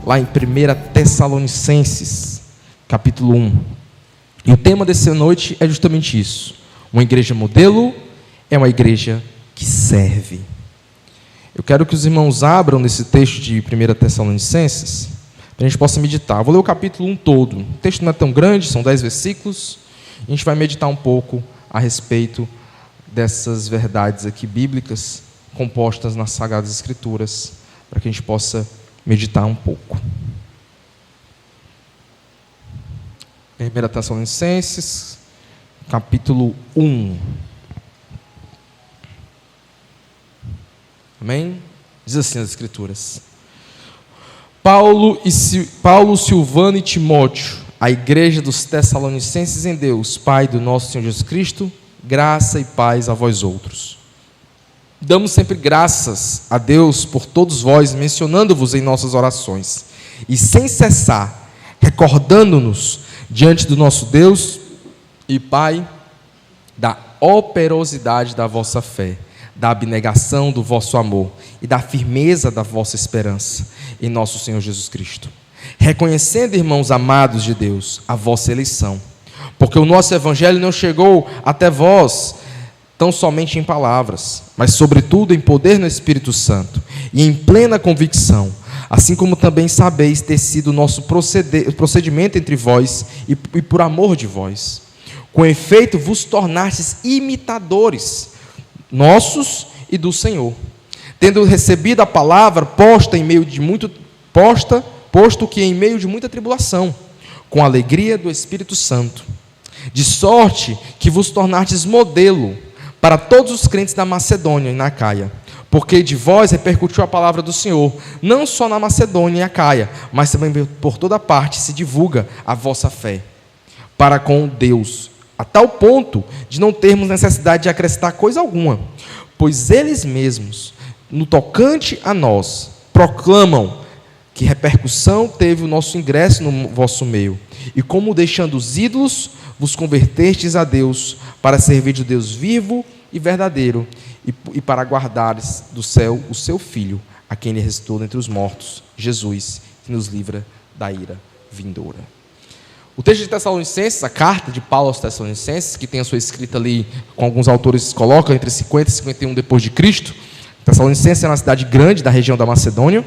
lá em 1 Tessalonicenses, capítulo 1. E o tema dessa noite é justamente isso. Uma igreja modelo é uma igreja que serve. Eu quero que os irmãos abram nesse texto de 1 Tessalonicenses, para a gente possa meditar. Eu vou ler o capítulo 1 todo. O texto não é tão grande, são 10 versículos. A gente vai meditar um pouco a respeito dessas verdades aqui bíblicas, compostas nas Sagradas Escrituras, para que a gente possa meditar um pouco. 1 Tessalonicenses, capítulo 1. Amém? Diz assim as Escrituras: Paulo, Silvano e Timóteo, a igreja dos Tessalonicenses em Deus, Pai do nosso Senhor Jesus Cristo, graça e paz a vós outros. Damos sempre graças a Deus por todos vós, mencionando-vos em nossas orações, e sem cessar, recordando-nos diante do nosso Deus e Pai da operosidade da vossa fé, da abnegação do vosso amor e da firmeza da vossa esperança em nosso Senhor Jesus Cristo. Reconhecendo, irmãos amados de Deus, a vossa eleição, porque o nosso evangelho não chegou até vós tão somente em palavras, mas sobretudo em poder no Espírito Santo e em plena convicção, assim como também sabeis ter sido o nosso procedimento entre vós e por amor de vós. Com efeito, vos tornastes imitadores nossos e do Senhor, tendo recebido a palavra posto que em meio de muita tribulação, com a alegria do Espírito Santo, de sorte que vos tornastes modelo para todos os crentes da Macedônia e na Acaia, porque de vós repercutiu a palavra do Senhor, não só na Macedônia e Acaia, mas também por toda parte se divulga a vossa fé para com Deus, a tal ponto de não termos necessidade de acrescentar coisa alguma, pois eles mesmos, no tocante a nós, proclamam que repercussão teve o nosso ingresso no vosso meio, e como deixando os ídolos, vos convertestes a Deus, para servir de Deus vivo e verdadeiro, e para guardares do céu o seu Filho, a quem ele ressuscitou dentre os mortos, Jesus, que nos livra da ira vindoura. O texto de Tessalonicenses, a carta de Paulo aos Tessalonicenses, que tem a sua escrita ali, com alguns autores colocam entre 50 e 51 depois de Cristo. Tessalonicenses é uma cidade grande da região da Macedônia,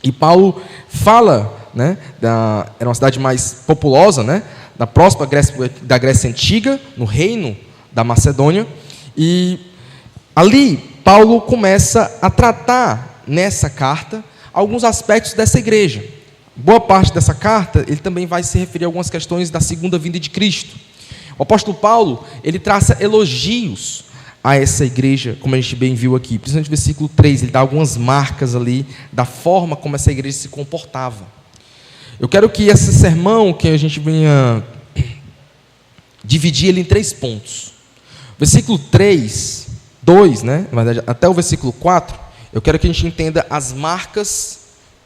e Paulo fala, era uma cidade mais populosa, da próxima da Grécia Antiga, no reino da Macedônia, e ali Paulo começa a tratar nessa carta alguns aspectos dessa igreja. Boa parte dessa carta, ele também vai se referir a algumas questões da segunda vinda de Cristo. O apóstolo Paulo, ele traça elogios a essa igreja, como a gente bem viu aqui, principalmente no versículo 3, ele dá algumas marcas ali da forma como essa igreja se comportava. Eu quero que esse sermão, que a gente venha dividir ele em 3 pontos. Versículo 3, 2, na verdade, até o versículo 4, eu quero que a gente entenda as marcas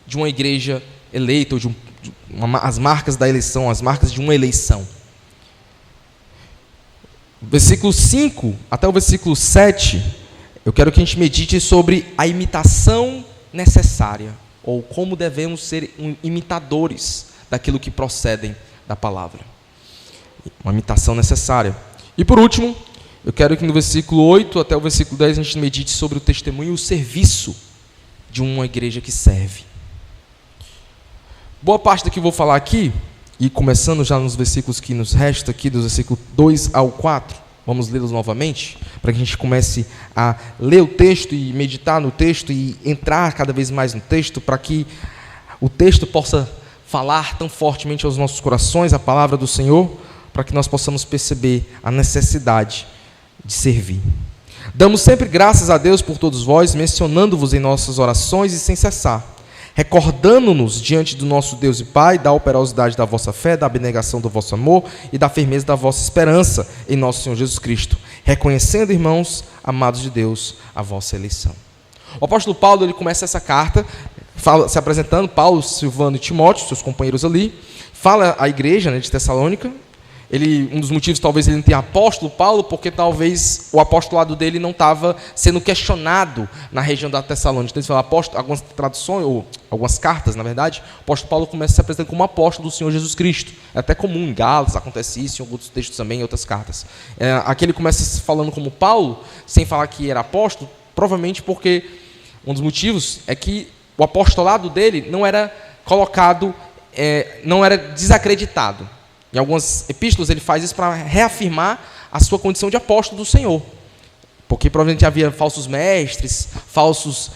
de uma igreja eleita, ou as marcas da eleição, as marcas de uma eleição. Versículo 5 até o versículo 7, eu quero que a gente medite sobre a imitação necessária, ou como devemos ser imitadores daquilo que procedem da palavra. Uma imitação necessária. E por último, eu quero que no versículo 8 até o versículo 10 a gente medite sobre o testemunho e o serviço de uma igreja que serve. Boa parte do que eu vou falar aqui, e começando já nos versículos que nos restam aqui, dos versículos 2 ao 4, vamos lê-los novamente, para que a gente comece a ler o texto e meditar no texto e entrar cada vez mais no texto, para que o texto possa falar tão fortemente aos nossos corações, a palavra do Senhor, para que nós possamos perceber a necessidade de servir. Damos sempre graças a Deus por todos vós, mencionando-vos em nossas orações e sem cessar, recordando-nos diante do nosso Deus e Pai da operosidade da vossa fé, da abnegação do vosso amor e da firmeza da vossa esperança em nosso Senhor Jesus Cristo, reconhecendo, irmãos amados de Deus, a vossa eleição. O apóstolo Paulo, ele começa essa carta se apresentando, Paulo, Silvano e Timóteo, seus companheiros ali, fala à igreja de Tessalônica, Um dos motivos talvez ele não tenha apóstolo Paulo, porque talvez o apostolado dele não estava sendo questionado na região da Tessalônica. Então, ele fala apóstolo, algumas traduções, ou algumas cartas, na verdade, o apóstolo Paulo começa se apresentando como apóstolo do Senhor Jesus Cristo. É até comum em Gálatas, acontece isso, em outros textos também, em outras cartas. Aqui ele começa falando como Paulo, sem falar que era apóstolo, provavelmente porque um dos motivos é que o apostolado dele não era colocado, não era desacreditado. Em algumas epístolas ele faz isso para reafirmar a sua condição de apóstolo do Senhor. Porque provavelmente havia falsos mestres, falsos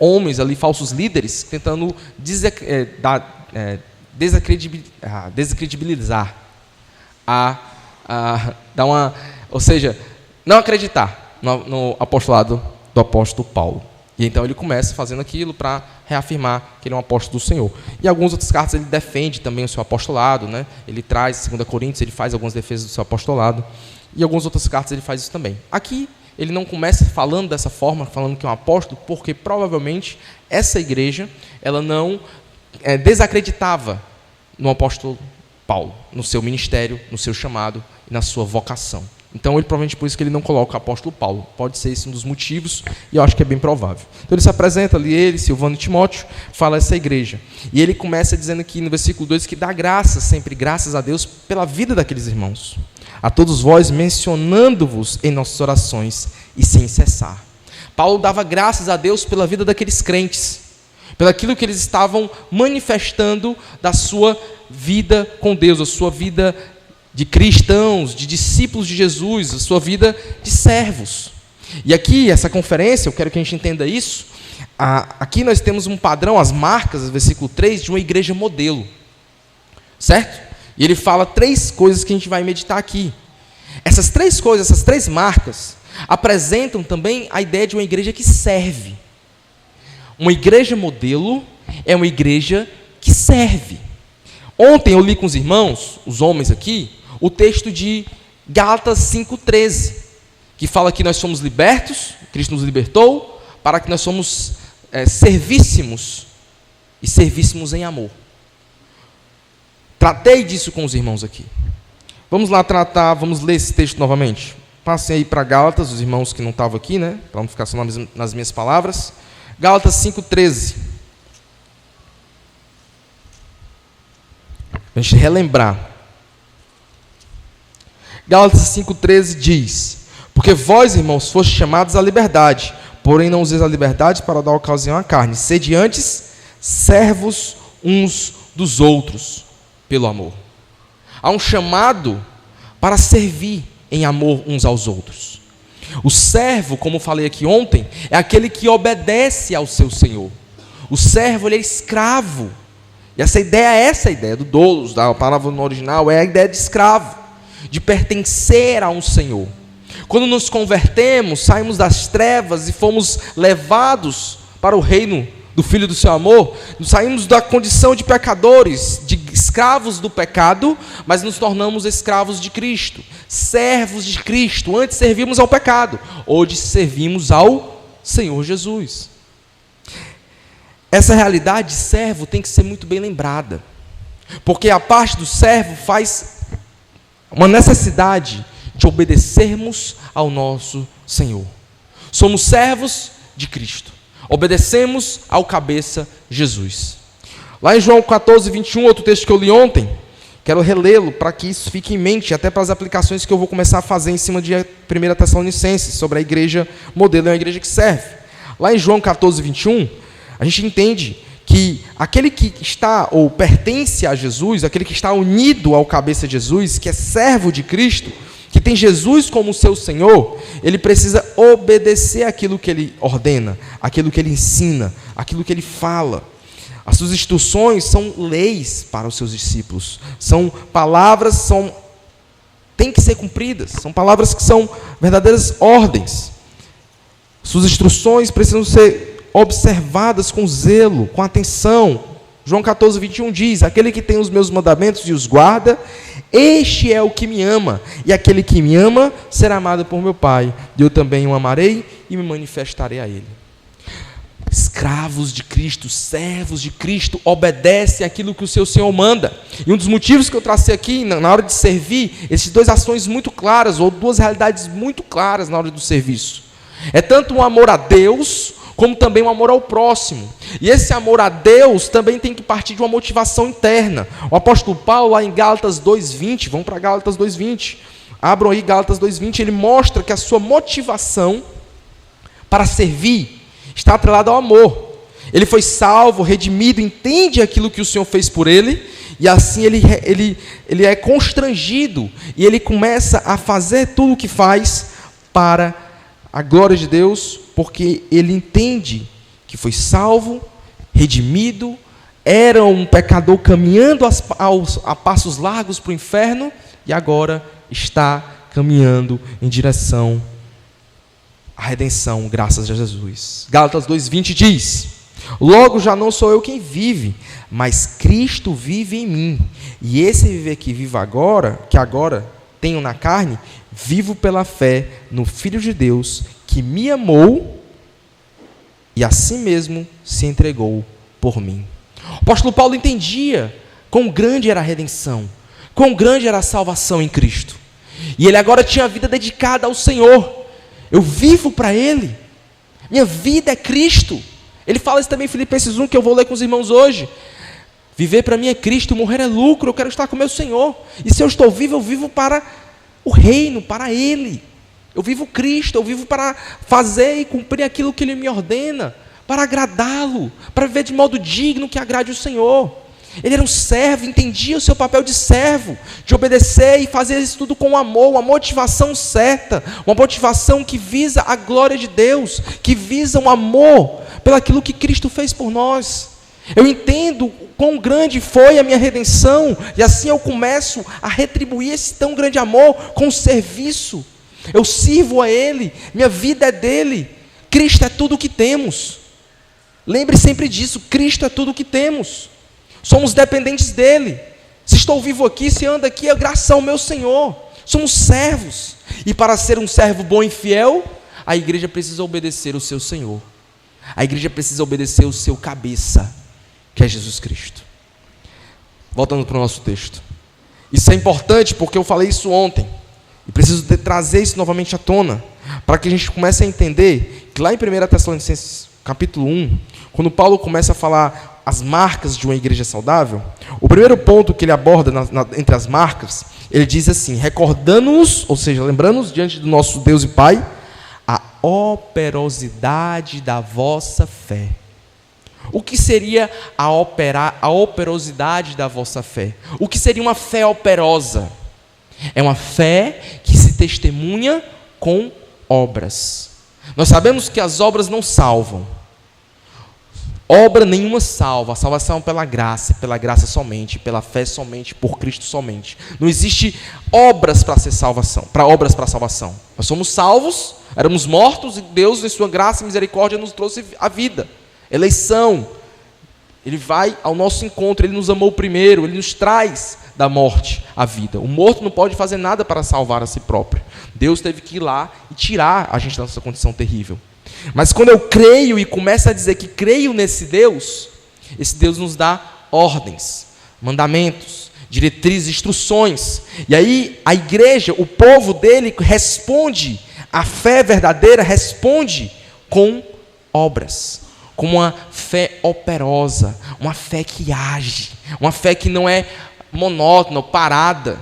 homens ali, falsos líderes, tentando desacredibilizar, ou seja, não acreditar no apostolado do apóstolo Paulo. E então ele começa fazendo aquilo para reafirmar que ele é um apóstolo do Senhor. E em algumas outras cartas ele defende também o seu apostolado, né? Ele traz, 2 Coríntios, ele faz algumas defesas do seu apostolado. E em algumas outras cartas ele faz isso também. Aqui ele não começa falando dessa forma, falando que é um apóstolo, porque provavelmente essa igreja ela não desacreditava no apóstolo Paulo, no seu ministério, no seu chamado e na sua vocação. Então, provavelmente por isso que ele não coloca o apóstolo Paulo. Pode ser esse um dos motivos, e eu acho que é bem provável. Então, ele se apresenta ali, Silvano e Timóteo, fala essa igreja. E ele começa dizendo aqui no versículo 2 que dá graças, sempre graças a Deus, pela vida daqueles irmãos. A todos vós, mencionando-vos em nossas orações e sem cessar. Paulo dava graças a Deus pela vida daqueles crentes, pelo aquilo que eles estavam manifestando da sua vida com Deus, a sua vida de cristãos, de discípulos de Jesus, a sua vida de servos. E aqui, essa conferência, eu quero que a gente entenda isso, aqui nós temos um padrão, as marcas, versículo 3, de uma igreja modelo, certo? E ele fala 3 coisas que a gente vai meditar aqui. Essas 3 coisas, essas 3 marcas, apresentam também a ideia de uma igreja que serve. Uma igreja modelo é uma igreja que serve. Ontem eu li com os irmãos, os homens aqui, o texto de Gálatas 5,13, que fala que nós somos libertos, Cristo nos libertou, para que nós servíssemos e servíssemos em amor. Tratei disso com os irmãos aqui. Vamos lá vamos ler esse texto novamente. Passem aí para Gálatas, os irmãos que não estavam aqui, né? Para não ficar só nas minhas palavras. Gálatas 5,13. Para a gente relembrar. Gálatas 5,13 diz: porque vós, irmãos, fostes chamados à liberdade, porém não useis a liberdade para dar ocasião à carne. Sede antes servos uns dos outros, pelo amor. Há um chamado para servir em amor uns aos outros. O servo, como falei aqui ontem, é aquele que obedece ao seu senhor. O servo, ele é escravo. E essa ideia do doulos, da palavra no original, é a ideia de escravo, de pertencer a um senhor. Quando nos convertemos, saímos das trevas e fomos levados para o reino do Filho do seu amor, saímos da condição de pecadores, de escravos do pecado, mas nos tornamos escravos de Cristo, servos de Cristo. Antes servíamos ao pecado, hoje servimos ao Senhor Jesus. Essa realidade de servo tem que ser muito bem lembrada, porque a parte do servo faz uma necessidade de obedecermos ao nosso Senhor. Somos servos de Cristo, obedecemos ao cabeça Jesus. Lá em João 14, 21, outro texto que eu li ontem, quero relê-lo para que isso fique em mente, até para as aplicações que eu vou começar a fazer em cima de 1 Tessalonicenses, sobre a igreja modelo, é uma igreja que serve. Lá em João 14, 21, a gente entende que aquele que está ou pertence a Jesus, aquele que está unido ao cabeça de Jesus, que é servo de Cristo, que tem Jesus como seu Senhor, ele precisa obedecer aquilo que ele ordena, aquilo que ele ensina, aquilo que ele fala. As suas instruções são leis para os seus discípulos, são palavras, têm que ser cumpridas, são palavras que são verdadeiras ordens. Suas instruções precisam ser observadas com zelo, com atenção. João 14, 21 diz: aquele que tem os meus mandamentos e os guarda, este é o que me ama, e aquele que me ama será amado por meu Pai, e eu também o amarei e me manifestarei a ele. escravos de Cristo, servos de Cristo, obedecem aquilo que o seu Senhor manda. E um dos motivos que eu tracei aqui, na hora de servir, esses duas ações muito claras, ou duas realidades muito claras na hora do serviço. É tanto um amor a Deus, como também um amor ao próximo. E esse amor a Deus também tem que partir de uma motivação interna. O apóstolo Paulo, lá em Gálatas 2:20, vamos para Gálatas 2:20, abram aí Gálatas 2:20, ele mostra que a sua motivação para servir está atrelada ao amor. Ele foi salvo, redimido, entende aquilo que o Senhor fez por ele, e assim ele é constrangido, e ele começa a fazer tudo o que faz para a glória de Deus, porque ele entende que foi salvo, redimido, era um pecador caminhando a passos largos para o inferno, e agora está caminhando em direção à redenção, graças a Jesus. Gálatas 2:20 diz: logo já não sou eu quem vive, mas Cristo vive em mim, e esse viver que vivo agora, que agora tenho na carne, vivo pela fé no Filho de Deus, que me amou e assim mesmo se entregou por mim. O apóstolo Paulo entendia quão grande era a redenção, quão grande era a salvação em Cristo. E ele agora tinha a vida dedicada ao Senhor. Eu vivo para Ele. Minha vida é Cristo. Ele fala isso também em Filipenses 1, que eu vou ler com os irmãos hoje. Viver para mim é Cristo, morrer é lucro, eu quero estar com o meu Senhor. E se eu estou vivo, eu vivo para o reino, para Ele. Eu vivo Cristo, eu vivo para fazer e cumprir aquilo que Ele me ordena, para agradá-lo, para viver de modo digno que agrade o Senhor. Ele era um servo, entendia o seu papel de servo, de obedecer e fazer isso tudo com amor, uma motivação certa, uma motivação que visa a glória de Deus, que visa um amor pelaquilo que Cristo fez por nós. Eu entendo quão grande foi a minha redenção, e assim eu começo a retribuir esse tão grande amor com serviço. Eu sirvo a Ele, minha vida é dEle, Cristo é tudo o que temos. Lembre sempre disso, Cristo é tudo o que temos. Somos dependentes dEle. Se estou vivo aqui, se ando aqui, é graças ao meu Senhor. Somos servos. E para ser um servo bom e fiel, a igreja precisa obedecer o seu Senhor. A igreja precisa obedecer o seu cabeça, que é Jesus Cristo. Voltando para o nosso texto. Isso é importante porque eu falei isso ontem. E preciso trazer isso novamente à tona, para que a gente comece a entender que lá em 1 Tessalonicenses capítulo 1, quando Paulo começa a falar as marcas de uma igreja saudável, o primeiro ponto que ele aborda entre as marcas, ele diz assim: recordando-nos, ou seja, lembrando-nos diante do nosso Deus e Pai, a operosidade da vossa fé. O que seria a operosidade da vossa fé? O que seria uma fé operosa? É uma fé que se testemunha com obras. Nós sabemos que as obras não salvam. Obra nenhuma salva. A salvação é pela graça somente, pela fé somente, por Cristo somente. Não existe obras para ser salvação, para obras para salvação. Nós somos salvos, éramos mortos e Deus, em sua graça e misericórdia, nos trouxe a vida. Eleição. Ele vai ao nosso encontro, Ele nos amou primeiro, Ele nos traz da morte à vida. O morto não pode fazer nada para salvar a si próprio. Deus teve que ir lá e tirar a gente dessa condição terrível. Mas quando eu creio e começo a dizer que creio nesse Deus, esse Deus nos dá ordens, mandamentos, diretrizes, instruções. E aí a igreja, o povo dele responde, a fé verdadeira responde com obras. Com uma fé operosa, uma fé que age, uma fé que não é monótona, parada.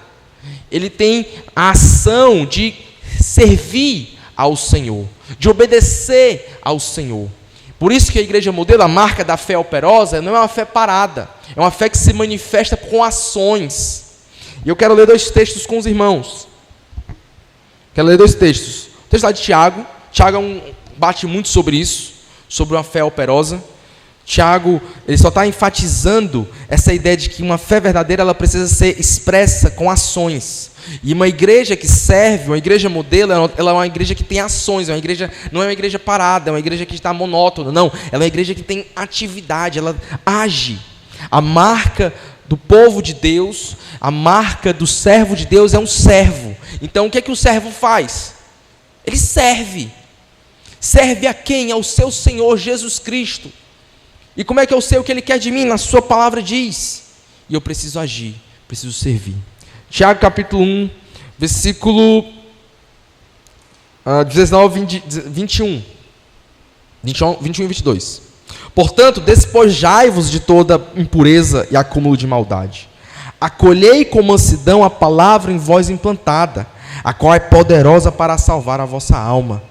Ele tem a ação de servir ao Senhor, de obedecer ao Senhor. Por isso que a igreja modelo, a marca da fé operosa, não é uma fé parada, é uma fé que se manifesta com ações. E eu quero ler dois textos com os irmãos. Quero ler dois textos. O texto lá de Tiago. Tiago bate muito sobre isso, sobre uma fé operosa. Tiago, ele só está enfatizando essa ideia de que uma fé verdadeira ela precisa ser expressa com ações. E uma igreja que serve, uma igreja modelo, ela é uma igreja que tem ações, não é uma igreja parada, é uma igreja que está monótona, não. Ela é uma igreja que tem atividade, ela age. A marca do povo de Deus, a marca do servo de Deus é um servo. Então o que é que o servo faz? Ele serve. Serve a quem? Ao seu Senhor Jesus Cristo. E como é que eu sei o que Ele quer de mim? Na sua palavra diz. E eu preciso agir, preciso servir. Tiago capítulo 1, versículo 19, 21 e 22. Portanto, despojai-vos de toda impureza e acúmulo de maldade. Acolhei com mansidão a palavra em vós implantada, a qual é poderosa para salvar a vossa alma.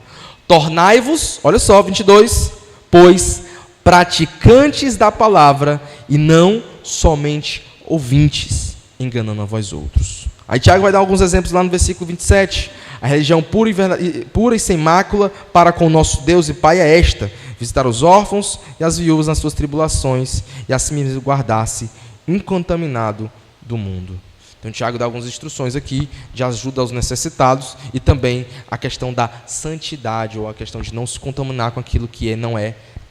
Tornai-vos, olha só, 22, pois praticantes da palavra e não somente ouvintes, enganando a vós outros. Aí Tiago vai dar alguns exemplos lá no versículo 27. A religião pura e sem mácula para com o nosso Deus e Pai é esta: visitar os órfãos e as viúvas nas suas tribulações, e assim mesmo guardar-se incontaminado do mundo. Então Tiago dá algumas instruções aqui de ajuda aos necessitados e também a questão da santidade, ou a questão de não se contaminar com aquilo que não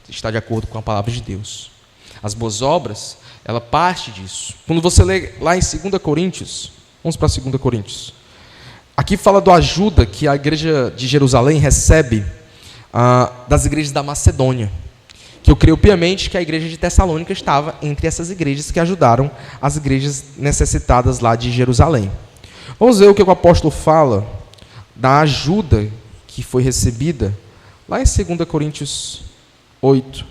está de acordo com a palavra de Deus. As boas obras, ela parte disso. Quando você lê lá em 2 Coríntios, vamos para 2 Coríntios. Aqui fala da ajuda que a igreja de Jerusalém recebe das igrejas da Macedônia. Que eu creio piamente que a igreja de Tessalônica estava entre essas igrejas que ajudaram as igrejas necessitadas lá de Jerusalém. Vamos ver o que o apóstolo fala da ajuda que foi recebida lá em 2 Coríntios 8.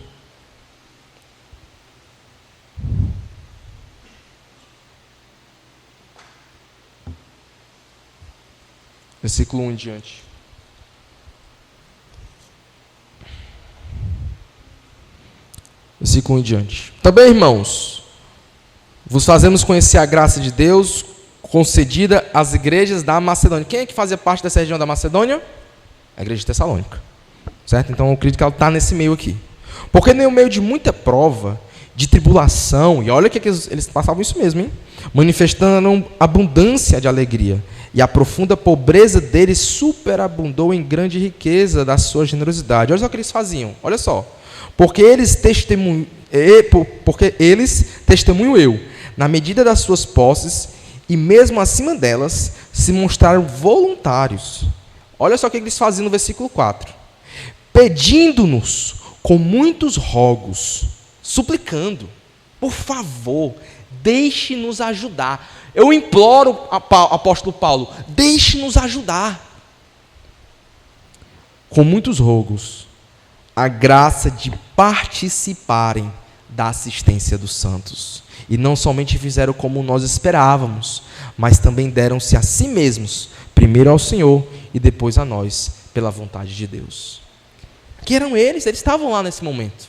Versículo 1 em diante. Versículo 1 em diante. Também, irmãos, vos fazemos conhecer a graça de Deus concedida às igrejas da Macedônia. Quem é que fazia parte dessa região da Macedônia? A igreja de Tessalônica. Certo? Então, eu acredito que ela está nesse meio aqui. Porque no meio de muita prova, de tribulação, e olha que eles passavam isso mesmo, hein? Manifestando abundância de alegria, e a profunda pobreza deles superabundou em grande riqueza da sua generosidade. Olha só o que eles faziam, olha só. Porque eles testemunham eu, na medida das suas posses, e mesmo acima delas, se mostraram voluntários. Olha só o que eles faziam no versículo 4. Pedindo-nos com muitos rogos, suplicando, por favor, deixe-nos ajudar. Eu imploro, apóstolo Paulo, deixe-nos ajudar. Com muitos rogos, a graça de participarem da assistência dos santos. E não somente fizeram como nós esperávamos, mas também deram-se a si mesmos, primeiro ao Senhor e depois a nós, pela vontade de Deus. Que eram eles estavam lá nesse momento.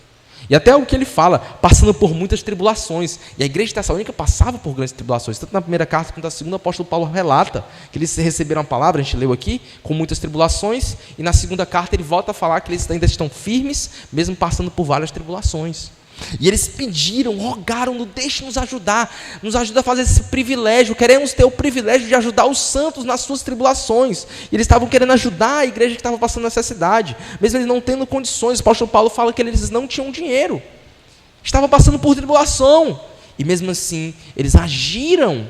E até o que ele fala, passando por muitas tribulações. E a igreja de Tessalônica passava por grandes tribulações. Tanto na primeira carta quanto na segunda, o apóstolo Paulo relata que eles receberam a palavra, a gente leu aqui, com muitas tribulações. E na segunda carta ele volta a falar que eles ainda estão firmes, mesmo passando por várias tribulações. E eles pediram, rogaram, deixe-nos ajudar, nos ajuda a fazer esse privilégio, queremos ter o privilégio de ajudar os santos nas suas tribulações. E eles estavam querendo ajudar a igreja que estava passando necessidade, mesmo eles não tendo condições. O apóstolo Paulo fala que eles não tinham dinheiro, estavam passando por tribulação, e mesmo assim, eles agiram.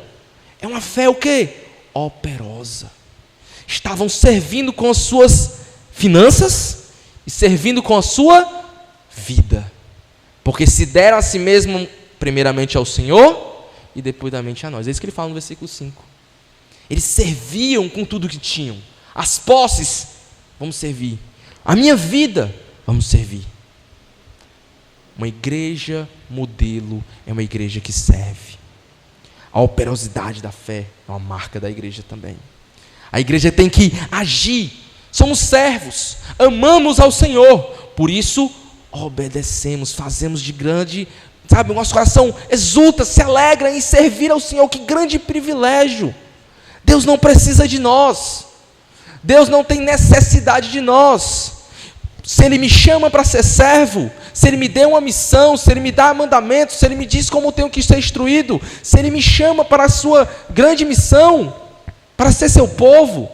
É uma fé o quê? Operosa. Estavam servindo com as suas finanças e servindo com a sua vida. Porque se deram a si mesmo, primeiramente ao Senhor, e depois a nós. É isso que ele fala no versículo 5. Eles serviam com tudo que tinham. As posses, vamos servir. A minha vida, vamos servir. Uma igreja modelo é uma igreja que serve. A operosidade da fé é uma marca da igreja também. A igreja tem que agir. Somos servos, amamos ao Senhor, por isso obedecemos, fazemos de grande, sabe, o nosso coração exulta, se alegra em servir ao Senhor. Que grande privilégio. Deus não precisa de nós, Deus não tem necessidade de nós. Se Ele me chama para ser servo, se Ele me deu uma missão, se Ele me dá mandamentos, se Ele me diz como eu tenho que ser instruído, se Ele me chama para a sua grande missão, para ser seu povo,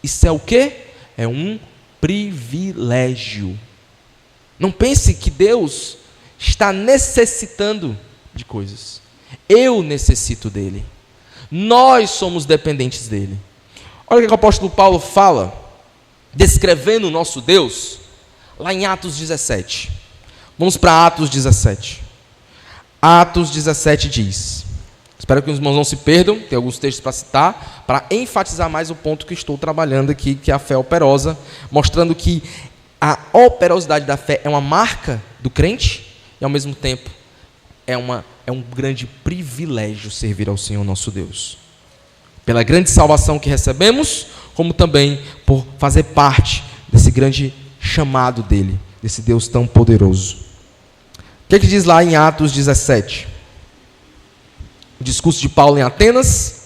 isso é o quê? É um privilégio. Não pense que Deus está necessitando de coisas. Eu necessito dEle. Nós somos dependentes dEle. Olha o que o apóstolo Paulo fala, descrevendo o nosso Deus, lá em Atos 17. Vamos para Atos 17. Atos 17 diz... Espero que os irmãos não se perdam, tem alguns textos para citar, para enfatizar mais o ponto que estou trabalhando aqui, que é a fé operosa, mostrando que a operosidade da fé é uma marca do crente e, ao mesmo tempo, é um grande privilégio servir ao Senhor nosso Deus. Pela grande salvação que recebemos, como também por fazer parte desse grande chamado dele, desse Deus tão poderoso. O que é que diz lá em Atos 17? O discurso de Paulo em Atenas.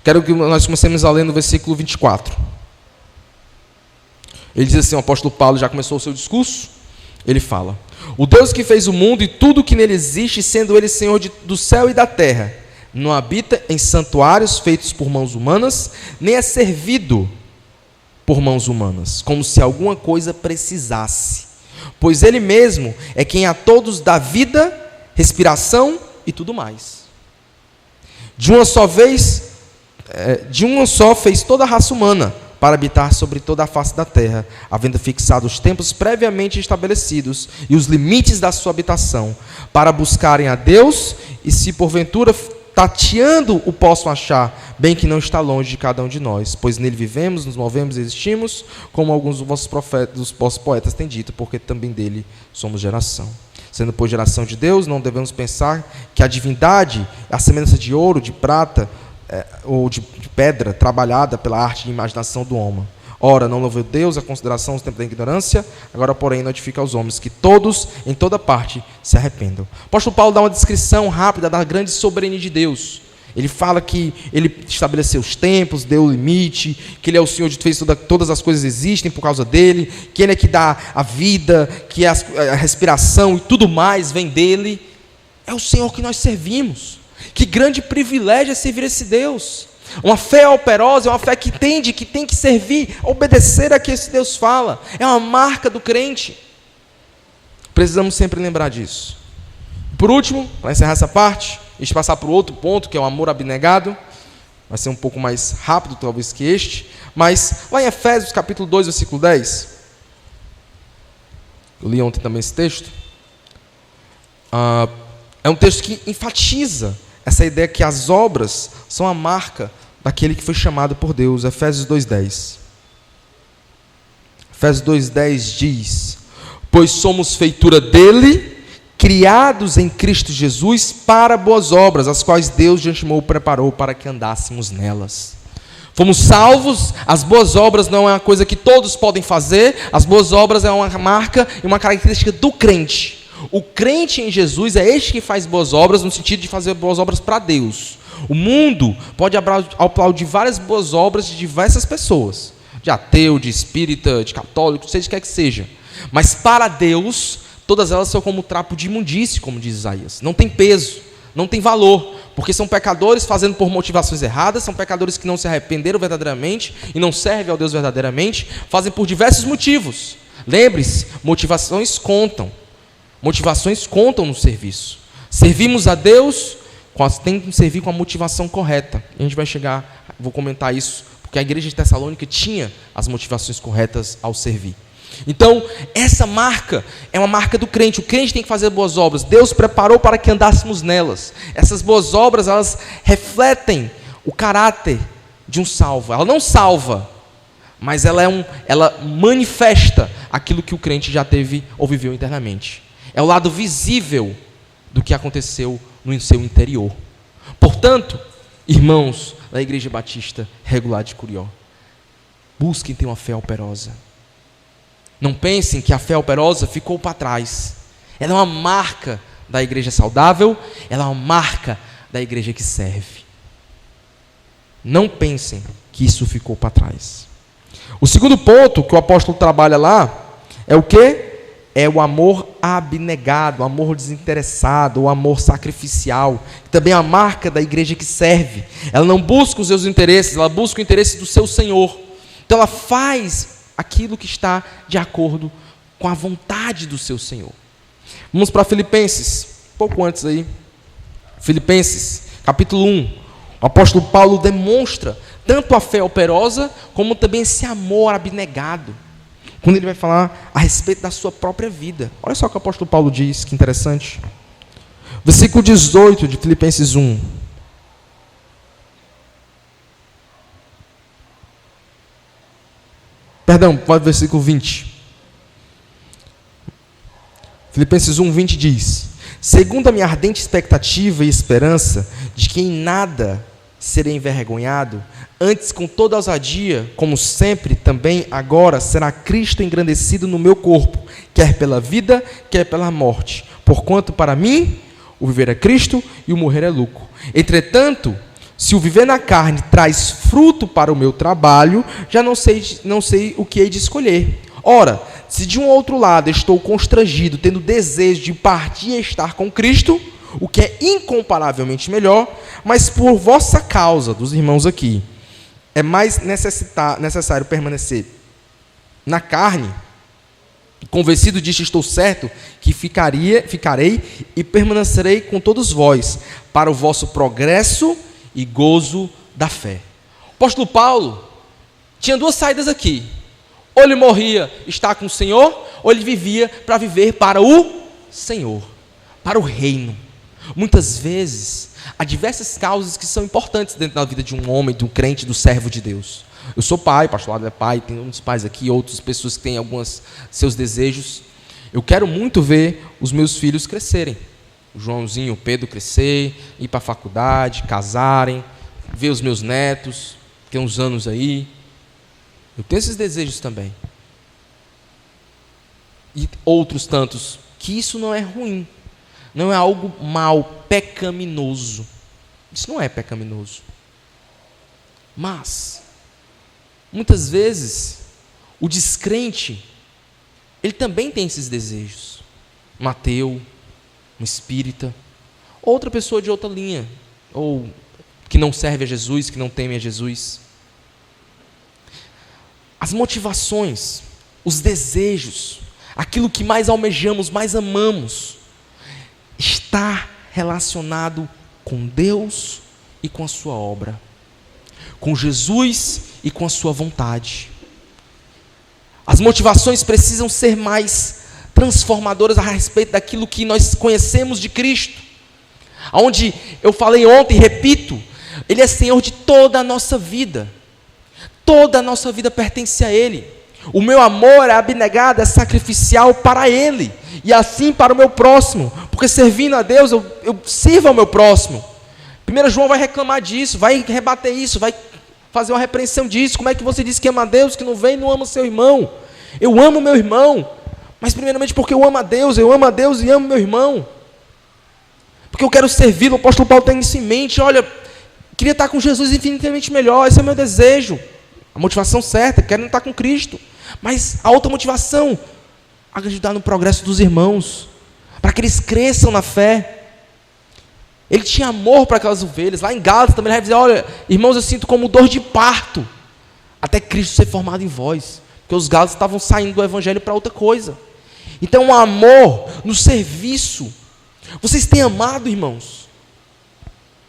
Quero que nós comecemos a ler no versículo 24. Ele diz assim, o apóstolo Paulo já começou o seu discurso. Ele fala: o Deus que fez o mundo e tudo que nele existe, sendo ele Senhor do céu e da terra, não habita em santuários feitos por mãos humanas, nem é servido por mãos humanas, como se alguma coisa precisasse. Pois ele mesmo é quem a todos dá vida, respiração e tudo mais. De uma só fez toda a raça humana, para habitar sobre toda a face da terra, havendo fixado os tempos previamente estabelecidos e os limites da sua habitação, para buscarem a Deus, e se porventura tateando o possam achar, bem que não está longe de cada um de nós, pois nele vivemos, nos movemos e existimos, como alguns dos vossos poetas têm dito, porque também dele somos geração. Sendo, pois, geração de Deus, não devemos pensar que a divindade é a semelhança de ouro, de prata, ou de pedra, trabalhada pela arte de imaginação do homem. Ora, não louvou Deus a consideração dos tempos da ignorância, agora, porém, notifica aos homens que todos, em toda parte, se arrependam. O apóstolo Paulo dá uma descrição rápida da grande soberania de Deus. Ele fala que ele estabeleceu os tempos, deu o limite, que ele é o Senhor de fez todas as coisas existem por causa dele, que ele é que dá a vida, que a respiração e tudo mais vem dele. É o Senhor que nós servimos. Que grande privilégio é servir esse Deus. Uma fé operosa é uma fé que entende que tem que servir, obedecer a que esse Deus fala. É uma marca do crente. Precisamos sempre lembrar disso. Por último, para encerrar essa parte, a gente passar para o outro ponto, que é o amor abnegado. Vai ser um pouco mais rápido, talvez, que este. Mas, lá em Efésios, capítulo 2, versículo 10. Eu li ontem também esse texto. É um texto que enfatiza essa ideia que as obras são a marca daquele que foi chamado por Deus. Efésios 2,10. Efésios 2,10 diz: pois somos feitura dele, criados em Cristo Jesus para boas obras, as quais Deus de antemão preparou para que andássemos nelas. Fomos salvos. As boas obras não é uma coisa que todos podem fazer. As boas obras é uma marca e uma característica do crente. O crente em Jesus é este que faz boas obras, no sentido de fazer boas obras para Deus. O mundo pode aplaudir várias boas obras de diversas pessoas, de ateu, de espírita, de católico, seja o que quer que seja. Mas para Deus, todas elas são como trapo de imundície, como diz Isaías. Não tem peso, não tem valor, porque são pecadores fazendo por motivações erradas, são pecadores que não se arrependeram verdadeiramente e não servem ao Deus verdadeiramente, fazem por diversos motivos. Lembre-se, motivações contam. Motivações contam no serviço. Servimos a Deus, tem que servir com a motivação correta. A gente vai chegar, vou comentar isso, porque a igreja de Tessalônica tinha as motivações corretas ao servir. Então, essa marca é uma marca do crente. O crente tem que fazer boas obras. Deus preparou para que andássemos nelas. Essas boas obras, elas refletem o caráter de um salvo. Ela não salva, mas ela manifesta aquilo que o crente já teve ou viveu internamente. É o lado visível do que aconteceu no seu interior. Portanto, irmãos da Igreja Batista Regular de Curió, busquem ter uma fé operosa. Não pensem que a fé operosa ficou para trás. Ela é uma marca da igreja saudável, ela é uma marca da igreja que serve. Não pensem que isso ficou para trás. O segundo ponto que o apóstolo trabalha lá é o quê? É o amor abnegado, o amor desinteressado, o amor sacrificial, que também é a marca da igreja que serve. Ela não busca os seus interesses, ela busca o interesse do seu Senhor. Então ela faz aquilo que está de acordo com a vontade do seu Senhor. Vamos para Filipenses, pouco antes aí. Filipenses, capítulo 1. O apóstolo Paulo demonstra tanto a fé operosa, como também esse amor abnegado. quando ele vai falar a respeito da sua própria vida. Olha só o que o apóstolo Paulo diz, que interessante. Versículo 18 de Filipenses 1. Perdão, pode versículo 20. Filipenses 1, 20 diz: segundo a minha ardente expectativa e esperança de que em nada serei envergonhado, antes com toda ousadia, como sempre, também agora será Cristo engrandecido no meu corpo, quer pela vida, quer pela morte. Porquanto para mim o viver é Cristo e o morrer é lucro. Entretanto, se o viver na carne traz fruto para o meu trabalho, já não sei o que hei de escolher. Ora, se de um outro lado estou constrangido, tendo desejo de partir e estar com Cristo, o que é incomparavelmente melhor, mas por vossa causa, dos irmãos aqui, é mais necessário permanecer na carne. Convencido disto, estou certo que ficarei e permanecerei com todos vós, para o vosso progresso e gozo da fé. O apóstolo Paulo tinha duas saídas aqui. Ou ele morria estar com o Senhor, ou ele vivia para viver para o Senhor, para o reino. Muitas vezes, há diversas causas que são importantes dentro da vida de um homem, de um crente, do servo de Deus. Eu sou pai, o pastor Lado é pai, tem uns pais aqui, outras pessoas que têm alguns seus desejos. Eu quero muito ver os meus filhos crescerem. O Joãozinho, o Pedro crescer, ir para a faculdade, casarem, ver os meus netos, tem uns anos aí. Eu tenho esses desejos também. E outros tantos, que isso não é ruim. Não é algo mal, pecaminoso. Isso não é pecaminoso. Mas, muitas vezes, o descrente, ele também tem esses desejos. Um ateu, um espírita, outra pessoa de outra linha, ou que não serve a Jesus, que não teme a Jesus. As motivações, os desejos, aquilo que mais almejamos, mais amamos, está relacionado com Deus e com a sua obra, com Jesus e com a sua vontade. As motivações precisam ser mais transformadoras a respeito daquilo que nós conhecemos de Cristo. Onde eu falei ontem e repito, Ele é Senhor de toda a nossa vida. Toda a nossa vida pertence a Ele. O meu amor é abnegado, é sacrificial para Ele. E assim para o meu próximo. Porque servindo a Deus, eu sirvo ao meu próximo. 1 João vai reclamar disso, vai rebater isso, vai fazer uma repreensão disso. Como é que você diz que ama a Deus, que não vem e não ama o seu irmão? Eu amo meu irmão, mas primeiramente porque eu amo a Deus e amo meu irmão. Porque eu quero servi-lo. O apóstolo Paulo tem isso em mente. Olha, queria estar com Jesus infinitamente melhor, esse é o meu desejo. A motivação certa, quero estar com Cristo. Mas a outra motivação, ajudar no progresso dos irmãos, para que eles cresçam na fé. Ele tinha amor para aquelas ovelhas. Lá em Gálatas também ele vai dizer: olha, irmãos, eu sinto como dor de parto, até Cristo ser formado em vós. Porque os gálatas estavam saindo do evangelho para outra coisa. Então o amor no serviço. Vocês têm amado, irmãos?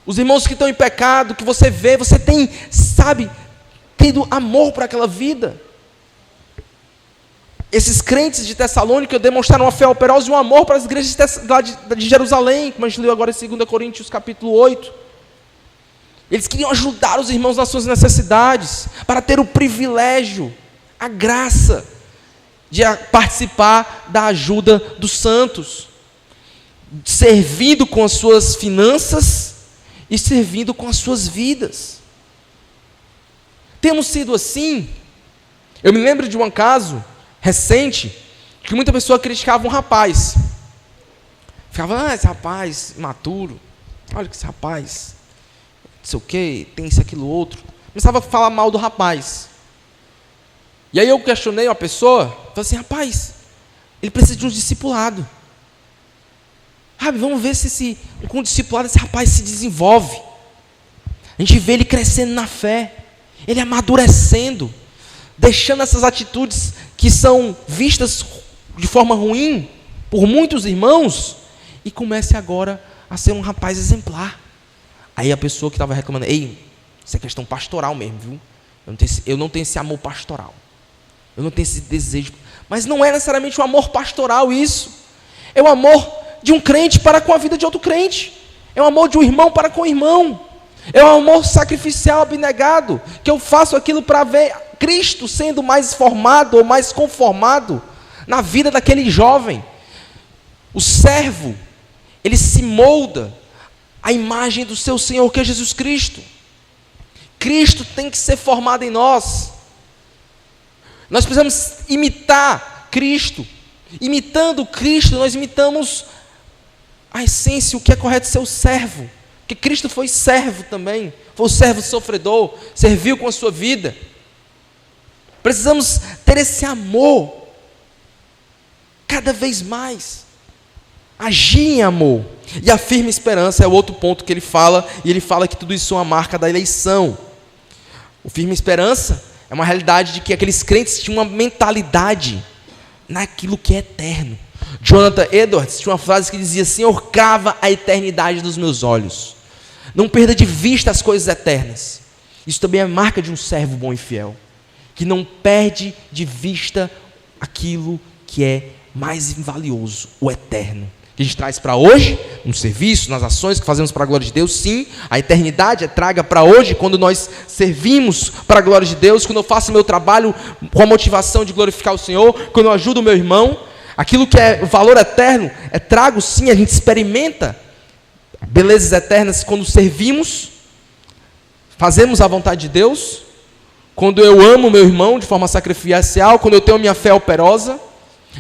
Os irmãos que estão em pecado, que você vê, você tem, sabe, tendo amor por aquela vida. Esses crentes de Tessalônica demonstraram uma fé operosa e um amor para as igrejas de Jerusalém, como a gente leu agora em 2 Coríntios capítulo 8. Eles queriam ajudar os irmãos nas suas necessidades, para ter o privilégio, a graça de participar da ajuda dos santos, servindo com as suas finanças e servindo com as suas vidas. Temos sido assim. Eu me lembro de um caso recente, que muita pessoa criticava um rapaz. Ficava, esse rapaz imaturo, olha que esse rapaz, não sei o que, tem isso, aquilo, outro. Começava a falar mal do rapaz. E aí eu questionei uma pessoa, falei assim: rapaz, ele precisa de um discipulado. Vamos ver se com o discipulado esse rapaz se desenvolve. A gente vê ele crescendo na fé, ele amadurecendo, deixando essas atitudes que são vistas de forma ruim por muitos irmãos, e comece agora a ser um rapaz exemplar. Aí a pessoa que estava reclamando: ei, isso é questão pastoral mesmo, viu? Eu não tenho esse amor pastoral. eu não tenho esse desejo. Mas não é necessariamente um amor pastoral isso. É o amor de um crente para com a vida de outro crente. É o amor de um irmão para com o irmão. É um amor sacrificial, abnegado, que eu faço aquilo para ver Cristo sendo mais formado ou mais conformado na vida daquele jovem. O servo, ele se molda à imagem do seu Senhor, que é Jesus Cristo. Cristo tem que ser formado em nós. Nós precisamos imitar Cristo. Imitando Cristo, nós imitamos a essência, o que é correto ser o servo. Porque Cristo foi servo também. Foi o servo sofredor, serviu com a sua vida. Precisamos ter esse amor cada vez mais. Agir em amor. E a firme esperança é o outro ponto que ele fala, e ele fala que tudo isso é uma marca da eleição. O firme esperança é uma realidade de que aqueles crentes tinham uma mentalidade naquilo que é eterno. Jonathan Edwards tinha uma frase que dizia: Senhor, crava a eternidade dos meus olhos. Não perda de vista as coisas eternas. Isso também é marca de um servo bom e fiel, que não perde de vista aquilo que é mais valioso, o eterno. Que a gente traz para hoje, no serviço, nas ações que fazemos para a glória de Deus. Sim, a eternidade é traga para hoje, quando nós servimos para a glória de Deus, quando eu faço meu trabalho com a motivação de glorificar o Senhor, quando eu ajudo o meu irmão. Aquilo que é o valor eterno é trago, sim, a gente experimenta belezas eternas quando servimos, fazemos a vontade de Deus, quando eu amo meu irmão de forma sacrificial, quando eu tenho minha fé operosa.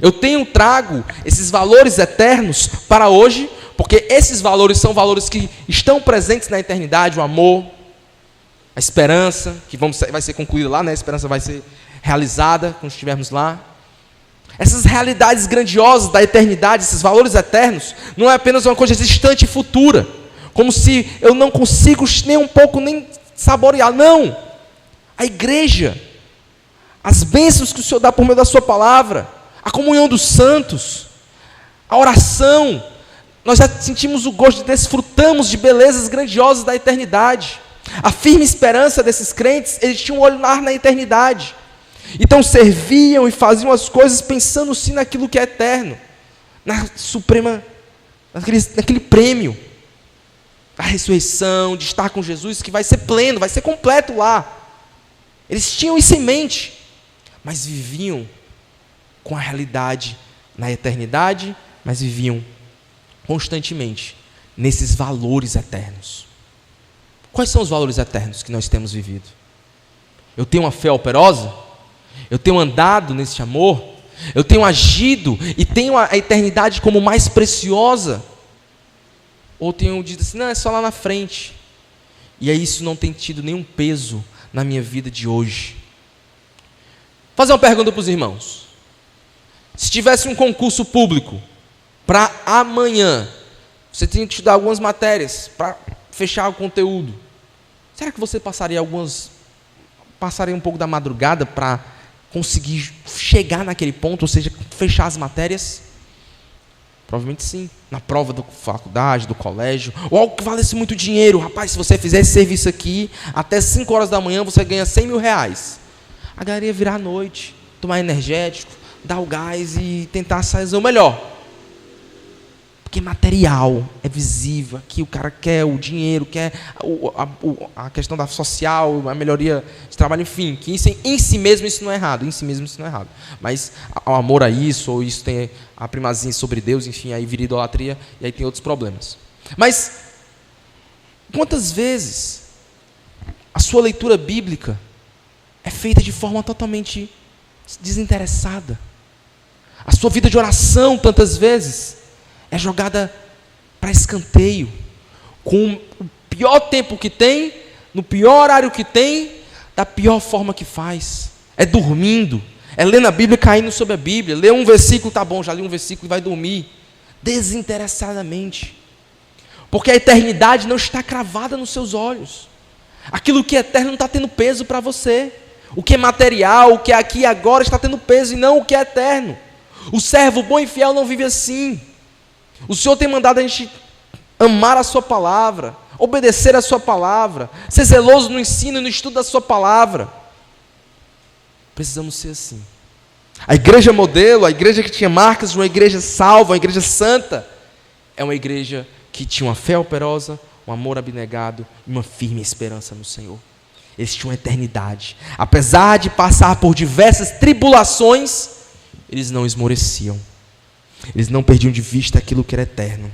Eu trago esses valores eternos para hoje, porque esses valores são valores que estão presentes na eternidade, o amor, a esperança, que vai ser concluída lá, né? A esperança vai ser realizada quando estivermos lá. Essas realidades grandiosas da eternidade, esses valores eternos, não é apenas uma coisa distante e futura, como se eu não consigo nem um pouco nem saborear. Não! A igreja, as bênçãos que o Senhor dá por meio da sua palavra, a comunhão dos santos, a oração, nós já sentimos o gosto, desfrutamos de belezas grandiosas da eternidade. A firme esperança desses crentes, eles tinham um olhar na eternidade. Então serviam e faziam as coisas pensando sim naquilo que é eterno, na suprema, naquele prêmio, da ressurreição, de estar com Jesus, que vai ser pleno, vai ser completo lá. Eles tinham isso em mente, mas viviam com a realidade na eternidade, mas viviam constantemente nesses valores eternos. Quais são os valores eternos que nós temos vivido? Eu tenho uma fé operosa? Eu tenho andado nesse amor? Eu tenho agido e tenho a eternidade como mais preciosa? Ou tenho dito assim, não, é só lá na frente. E aí isso não tem tido nenhum peso na minha vida de hoje. Vou fazer uma pergunta para os irmãos. Se tivesse um concurso público para amanhã, você tinha que estudar algumas matérias para fechar o conteúdo. Será que você passaria um pouco da madrugada para conseguir chegar naquele ponto, ou seja, fechar as matérias? Provavelmente sim. Na prova da faculdade, do colégio, ou algo que valesse muito dinheiro. Rapaz, se você fizer esse serviço aqui, até 5 horas da manhã você ganha 100 mil reais. A galera ia virar à noite, tomar energético, dar o gás e tentar sair o melhor. Porque material é visível, aqui o cara quer o dinheiro, quer a questão da social, a melhoria de trabalho, enfim, que em si mesmo isso não é errado, mas o amor a isso, ou isso tem a primazia sobre Deus, enfim, aí vira idolatria, e aí tem outros problemas. Mas, quantas vezes a sua leitura bíblica é feita de forma totalmente desinteressada? A sua vida de oração, tantas vezes, é jogada para escanteio, com o pior tempo que tem, no pior horário que tem, da pior forma que faz. É dormindo, é lendo a Bíblia e caindo sobre a Bíblia. Lê um versículo, tá bom, já li um versículo e vai dormir. Desinteressadamente. Porque a eternidade não está cravada nos seus olhos. Aquilo que é eterno não está tendo peso para você. O que é material, o que é aqui e agora está tendo peso, e não o que é eterno. O servo bom e fiel não vive assim. O Senhor tem mandado a gente amar a sua palavra, obedecer a sua palavra, ser zeloso no ensino e no estudo da sua palavra. Precisamos ser assim. A igreja modelo, a igreja que tinha marcas de uma igreja salva, uma igreja santa, é uma igreja que tinha uma fé operosa, um amor abnegado e uma firme esperança no Senhor. Eles tinham eternidade. Apesar de passar por diversas tribulações, eles não esmoreciam. Eles não perdiam de vista aquilo que era eterno.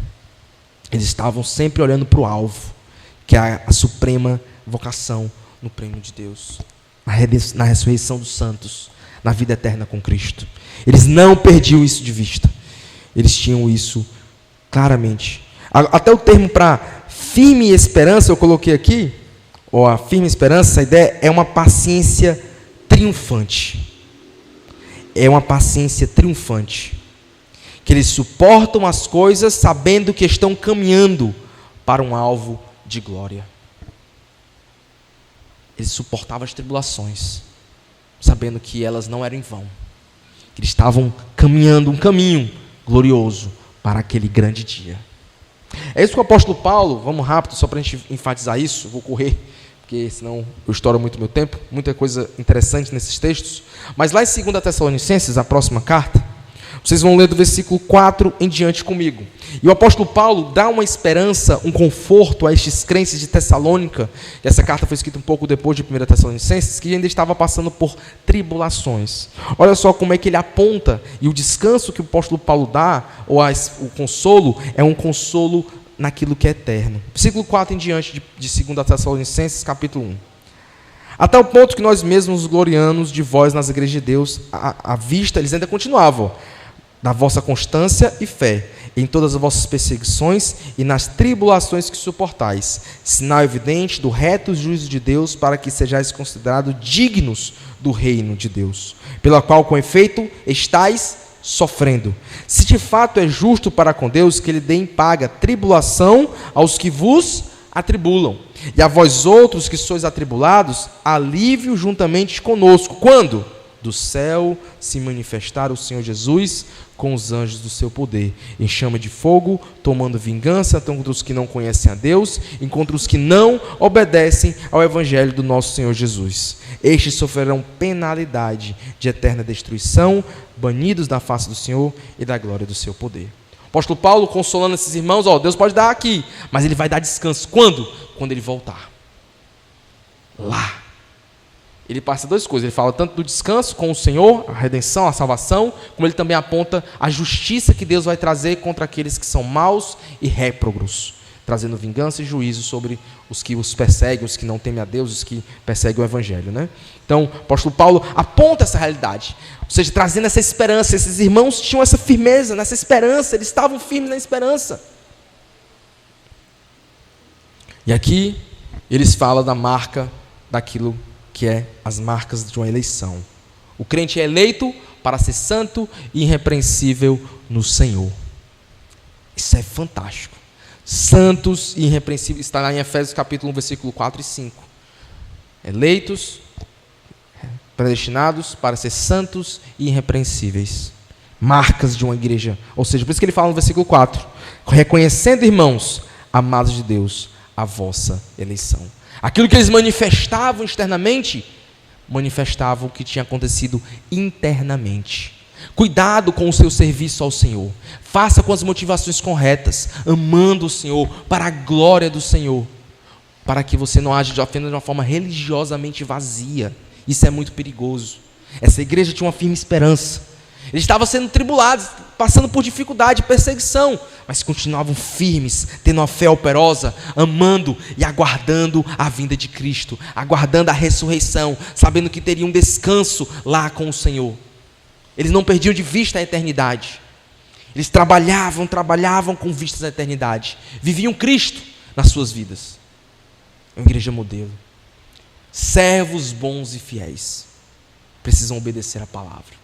Eles estavam sempre olhando para o alvo, que é a suprema vocação no prêmio de Deus, na ressurreição dos santos, na vida eterna com Cristo. Eles não perdiam isso de vista. Eles tinham isso claramente. Até o termo para firme esperança, eu coloquei aqui, ou a firme esperança, a ideia é uma paciência triunfante. É uma paciência triunfante. Que eles suportam as coisas sabendo que estão caminhando para um alvo de glória. Eles suportavam as tribulações, sabendo que elas não eram em vão. Que eles estavam caminhando um caminho glorioso para aquele grande dia. É isso que o apóstolo Paulo, vamos rápido, só para a gente enfatizar isso, vou correr, porque senão eu estouro muito meu tempo, muita coisa interessante nesses textos. Mas lá em 2 Tessalonicenses, a próxima carta, vocês vão ler do versículo 4 em diante comigo. E o apóstolo Paulo dá uma esperança, um conforto a estes crentes de Tessalônica. Essa carta foi escrita um pouco depois de 1 Tessalonicenses, que ainda estava passando por tribulações. Olha só como é que ele aponta, e o descanso que o apóstolo Paulo dá, ou o consolo, é um consolo naquilo que é eterno. Versículo 4 em diante de 2 Tessalonicenses, capítulo 1. Até o ponto que nós mesmos nos gloriamos de vós nas igrejas de Deus, à vista, eles ainda continuavam, da vossa constância e fé, em todas as vossas perseguições e nas tribulações que suportais, sinal evidente do reto juízo de Deus, para que sejais considerados dignos do reino de Deus, pela qual, com efeito, estáis sofrendo. Se de fato é justo para com Deus que Ele dê em paga tribulação aos que vos atribulam, e a vós outros que sois atribulados, alívio juntamente conosco. Quando? Do céu se manifestar o Senhor Jesus com os anjos do seu poder, em chama de fogo, tomando vingança contra os que não conhecem a Deus e contra os que não obedecem ao evangelho do nosso Senhor Jesus. Estes sofrerão penalidade de eterna destruição, banidos da face do Senhor e da glória do seu poder. O apóstolo Paulo consolando esses irmãos, Deus pode dar aqui, mas Ele vai dar descanso. Quando? Quando Ele voltar. Lá. Ele passa duas coisas, ele fala tanto do descanso com o Senhor, a redenção, a salvação, como ele também aponta a justiça que Deus vai trazer contra aqueles que são maus e réprobos, trazendo vingança e juízo sobre os que os perseguem, os que não temem a Deus, os que perseguem o Evangelho, né? Então, o apóstolo Paulo aponta essa realidade, ou seja, trazendo essa esperança. Esses irmãos tinham essa firmeza, nessa esperança, eles estavam firmes na esperança. E aqui, eles falam da marca daquilo que é as marcas de uma eleição. O crente é eleito para ser santo e irrepreensível no Senhor. Isso é fantástico. Santos e irrepreensíveis, está lá em Efésios capítulo 1, versículo 4 e 5. Eleitos, predestinados para ser santos e irrepreensíveis. Marcas de uma igreja. Ou seja, por isso que ele fala no versículo 4, reconhecendo, irmãos, amados de Deus, a vossa eleição. Aquilo que eles manifestavam externamente, manifestavam o que tinha acontecido internamente. Cuidado com o seu serviço ao Senhor. Faça com as motivações corretas, amando o Senhor, para a glória do Senhor, para que você não age apenas de uma forma religiosamente vazia. Isso é muito perigoso. Essa igreja tinha uma firme esperança. Eles estavam sendo tribulados, passando por dificuldade, perseguição, mas continuavam firmes, tendo uma fé operosa, amando e aguardando a vinda de Cristo, aguardando a ressurreição, sabendo que teriam um descanso lá com o Senhor. Eles não perdiam de vista a eternidade. Eles trabalhavam com vistas à eternidade. Viviam Cristo nas suas vidas. É uma igreja modelo. Servos bons e fiéis precisam obedecer a palavra.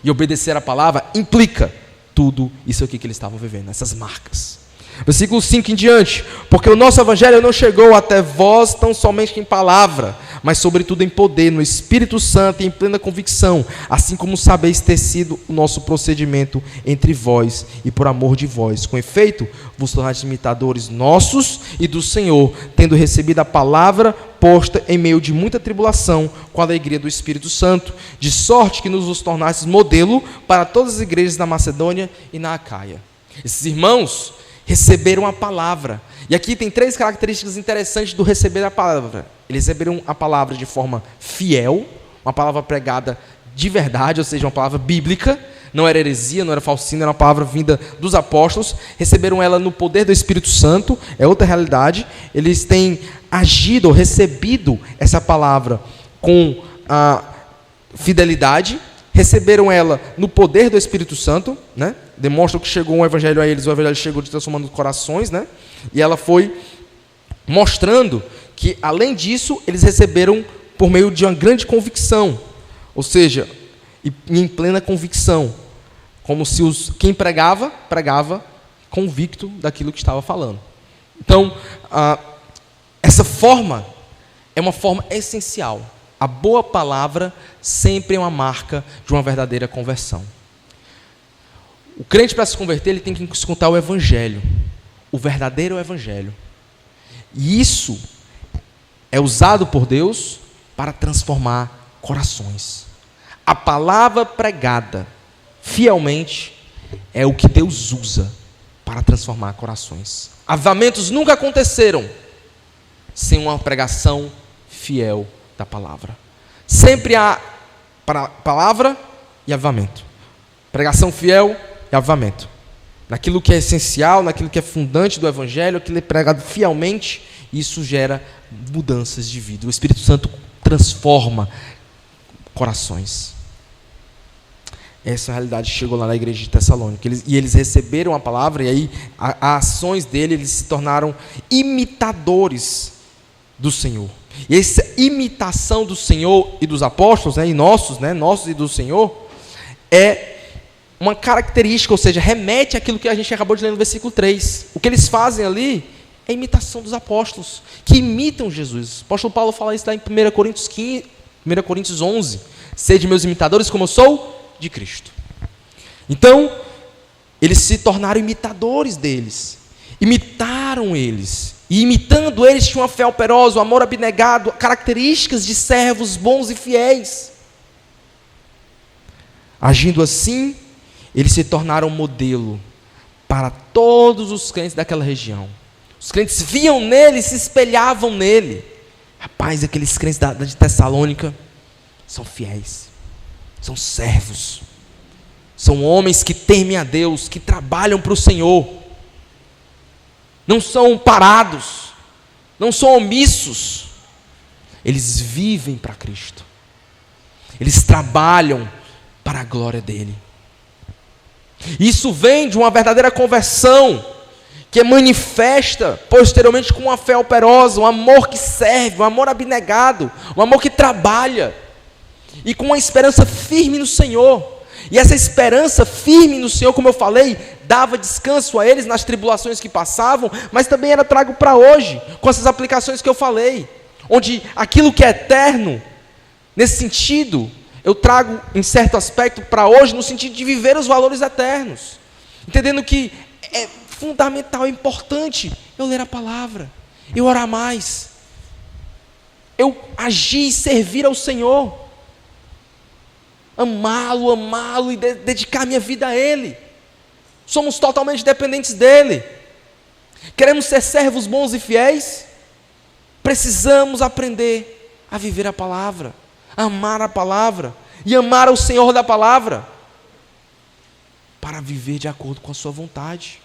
E obedecer a palavra implica tudo isso aqui que eles estavam vivendo, essas marcas. Versículo 5 em diante. Porque o nosso evangelho não chegou até vós tão somente em palavra, mas sobretudo em poder, no Espírito Santo e em plena convicção, assim como sabeis ter sido o nosso procedimento entre vós e por amor de vós. Com efeito, vos tornaste imitadores nossos e do Senhor, tendo recebido a palavra posta em meio de muita tribulação com a alegria do Espírito Santo, de sorte que nos tornasses modelo para todas as igrejas da Macedônia e na Acaia. Esses irmãos receberam a palavra. E aqui tem 3 características interessantes do receber a palavra. Eles receberam a palavra de forma fiel, uma palavra pregada de verdade, ou seja, uma palavra bíblica. Não era heresia, não era falsina, era uma palavra vinda dos apóstolos. Receberam ela no poder do Espírito Santo, é outra realidade. Eles têm agido ou recebido essa palavra com a fidelidade. Receberam ela no poder do Espírito Santo, né? Demonstra que chegou um evangelho a eles, o evangelho chegou de transformando corações, né? E ela foi mostrando que, além disso, eles receberam por meio de uma grande convicção, ou seja, em plena convicção, como se quem pregava convicto daquilo que estava falando. Então, essa forma é uma forma essencial. A boa palavra sempre é uma marca de uma verdadeira conversão. O crente, para se converter, ele tem que escutar o evangelho, o verdadeiro evangelho. E isso é usado por Deus para transformar corações. A palavra pregada fielmente é o que Deus usa para transformar corações. Avivamentos nunca aconteceram sem uma pregação fiel da palavra. Sempre há palavra e avivamento. Pregação fiel e avivamento. Naquilo que é essencial, naquilo que é fundante do evangelho, aquilo é pregado fielmente, isso gera mudanças de vida. O Espírito Santo transforma corações. Essa realidade chegou lá na igreja de Tessalônica. Eles receberam a palavra, e aí as ações dele, eles se tornaram imitadores do Senhor. E essa imitação do Senhor e dos apóstolos, né, e nossos e do Senhor, é uma característica, ou seja, remete àquilo que a gente acabou de ler no versículo 3. O que eles fazem ali é a imitação dos apóstolos, que imitam Jesus. O apóstolo Paulo fala isso lá em 1 Coríntios 11. Sede meus imitadores como eu sou de Cristo. Então, eles se tornaram imitadores deles. Imitaram eles. E imitando eles, tinham uma fé operosa, um amor abnegado, características de servos bons e fiéis. Agindo assim, eles se tornaram modelo para todos os crentes daquela região. Os crentes viam nele, se espelhavam nele. Rapaz, aqueles crentes de Tessalônica são fiéis, são servos, são homens que temem a Deus, que trabalham para o Senhor, não são parados, não são omissos, eles vivem para Cristo, eles trabalham para a glória dEle. Isso vem de uma verdadeira conversão, que é manifesta posteriormente com uma fé operosa, um amor que serve, um amor abnegado, um amor que trabalha, e com uma esperança firme no Senhor. E essa esperança firme no Senhor, como eu falei, dava descanso a eles nas tribulações que passavam, mas também era trago para hoje, com essas aplicações que eu falei, onde aquilo que é eterno, nesse sentido, eu trago em certo aspecto para hoje, no sentido de viver os valores eternos, entendendo que é fundamental, é importante eu ler a palavra, eu orar mais, eu agir e servir ao Senhor, amá-lo e dedicar minha vida a Ele. Somos totalmente dependentes dEle. Queremos ser servos bons e fiéis? Precisamos aprender a viver a palavra, a amar a palavra e amar o Senhor da palavra, para viver de acordo com a sua vontade.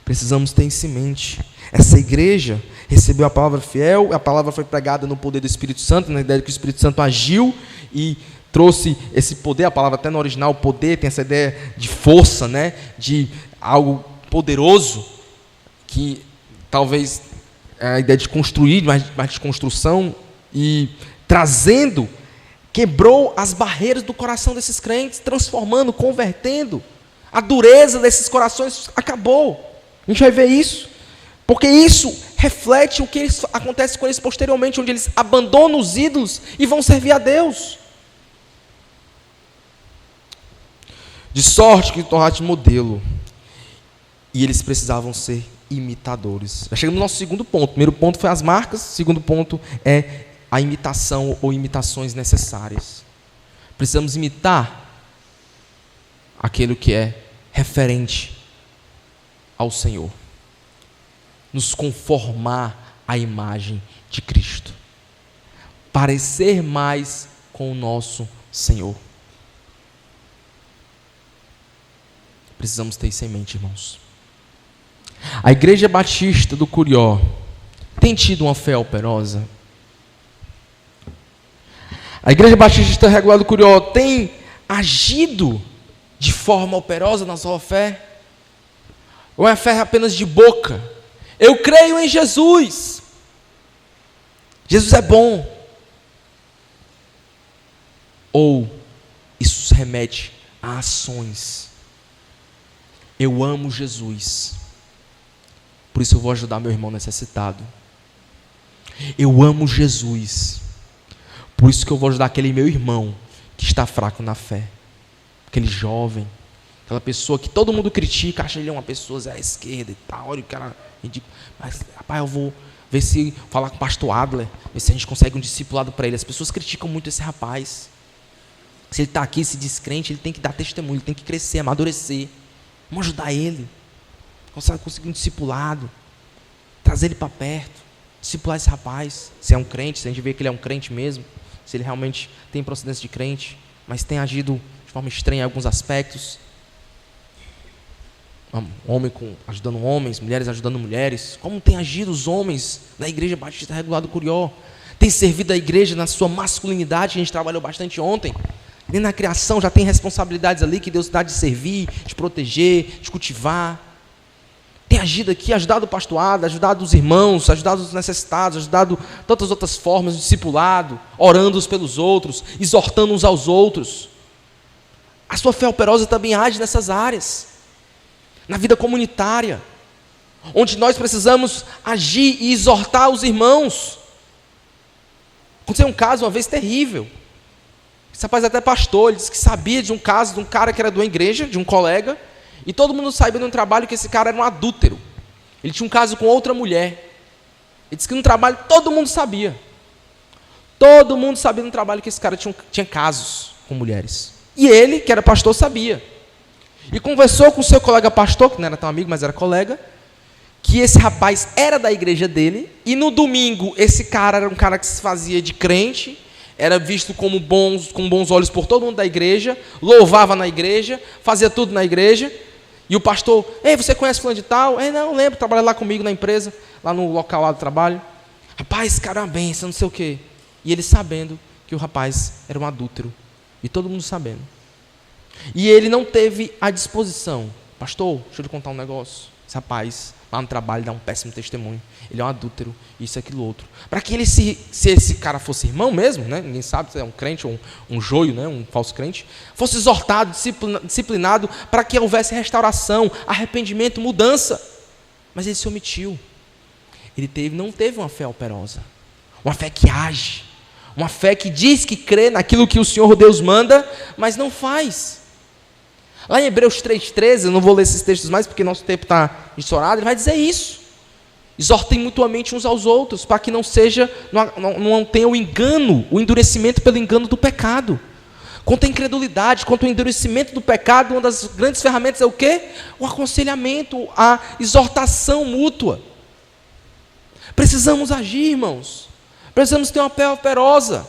Precisamos ter isso em mente. Essa igreja recebeu a palavra fiel, a palavra foi pregada no poder do Espírito Santo, na ideia de que o Espírito Santo agiu e trouxe esse poder. A palavra até no original, poder, tem essa ideia de força, né? De algo poderoso, que talvez é a ideia de construir, mais de construção, e trazendo, quebrou as barreiras do coração desses crentes, transformando, convertendo. A dureza desses corações acabou. A gente vai ver isso, porque isso reflete o que acontece com eles posteriormente, onde eles abandonam os ídolos e vão servir a Deus. De sorte que tornaste modelo. E eles precisavam ser imitadores. Já chegamos no nosso segundo ponto. O primeiro ponto foi as marcas, o segundo ponto é a imitação ou imitações necessárias. Precisamos imitar aquilo que é referente ao Senhor. Nos conformar à imagem de Cristo. Parecer mais com o nosso Senhor. Precisamos ter isso em mente, irmãos. A Igreja Batista do Curió tem tido uma fé operosa? A Igreja Batista Regular do Curió tem agido de forma operosa na sua fé? Ou é a fé apenas de boca? Eu creio em Jesus. Jesus é bom. Ou isso remete a ações. Eu amo Jesus. Por isso eu vou ajudar meu irmão necessitado. Eu amo Jesus. Por isso que eu vou ajudar aquele meu irmão que está fraco na fé. Aquele jovem. Aquela pessoa que todo mundo critica, acha ele uma pessoa à esquerda e tal. Olha o cara ridículo. Mas, rapaz, eu vou ver se falar com o pastor Adler, ver se a gente consegue um discipulado para ele. As pessoas criticam muito esse rapaz. Se ele está aqui, se descrente, ele tem que dar testemunho, ele tem que crescer, amadurecer. Vamos ajudar ele. Conseguir um discipulado. Trazer ele para perto. Discipular esse rapaz. Se é um crente, se a gente vê que ele é um crente mesmo. Se ele realmente tem procedência de crente, mas tem agido de forma estranha em alguns aspectos. Homem ajudando homens, mulheres ajudando mulheres. Como tem agido os homens da Igreja Batista Regular do Curió? Tem servido a igreja na sua masculinidade, que a gente trabalhou bastante ontem. Nem na criação já tem responsabilidades ali que Deus dá de servir, de proteger, de cultivar. Tem agido aqui, ajudado o pastorado, ajudado os irmãos, ajudado os necessitados, ajudado tantas outras formas de discipulado, orando uns pelos outros, exortando uns aos outros. A sua fé operosa também age nessas áreas. Na vida comunitária, onde nós precisamos agir e exortar os irmãos. Aconteceu um caso uma vez terrível. Esse rapaz é até pastor, ele disse que sabia de um caso de um cara que era de uma igreja, de um colega, e todo mundo sabia no trabalho que esse cara era um adúltero. Ele tinha um caso com outra mulher. Ele disse que no trabalho todo mundo sabia. Todo mundo sabia no trabalho que esse cara tinha casos com mulheres. E ele, que era pastor, sabia. E conversou com o seu colega pastor, que não era tão amigo, mas era colega, que esse rapaz era da igreja dele, e no domingo esse cara era um cara que se fazia de crente, era visto com bons olhos por todo mundo da igreja, louvava na igreja, fazia tudo na igreja, e o pastor, ei, você conhece fulano de tal? Não, lembro, trabalha lá comigo na empresa, lá no local lá do trabalho. Rapaz, esse cara é uma benção, não sei o quê. E ele sabendo que o rapaz era um adúltero, e todo mundo sabendo. E ele não teve a disposição. Pastor, deixa eu lhe contar um negócio. Esse rapaz, lá no trabalho, dá um péssimo testemunho. Ele é um adúltero, isso, aquilo, outro. Para que ele, se esse cara fosse irmão mesmo, né? Ninguém sabe se é um crente ou um joio, né? Um falso crente, fosse exortado, disciplinado, para que houvesse restauração, arrependimento, mudança. Mas ele se omitiu. Ele não teve uma fé operosa. Uma fé que age. Uma fé que diz que crê naquilo que o Senhor Deus manda, mas não faz. Lá em Hebreus 3,13, eu não vou ler esses textos mais, porque nosso tempo está estourado, ele vai dizer isso. Exortem mutuamente uns aos outros, para que não tenha o engano, o endurecimento pelo engano do pecado. Contra a incredulidade, contra o endurecimento do pecado, uma das grandes ferramentas é o quê? O aconselhamento, a exortação mútua. Precisamos agir, irmãos. Precisamos ter uma fé operosa.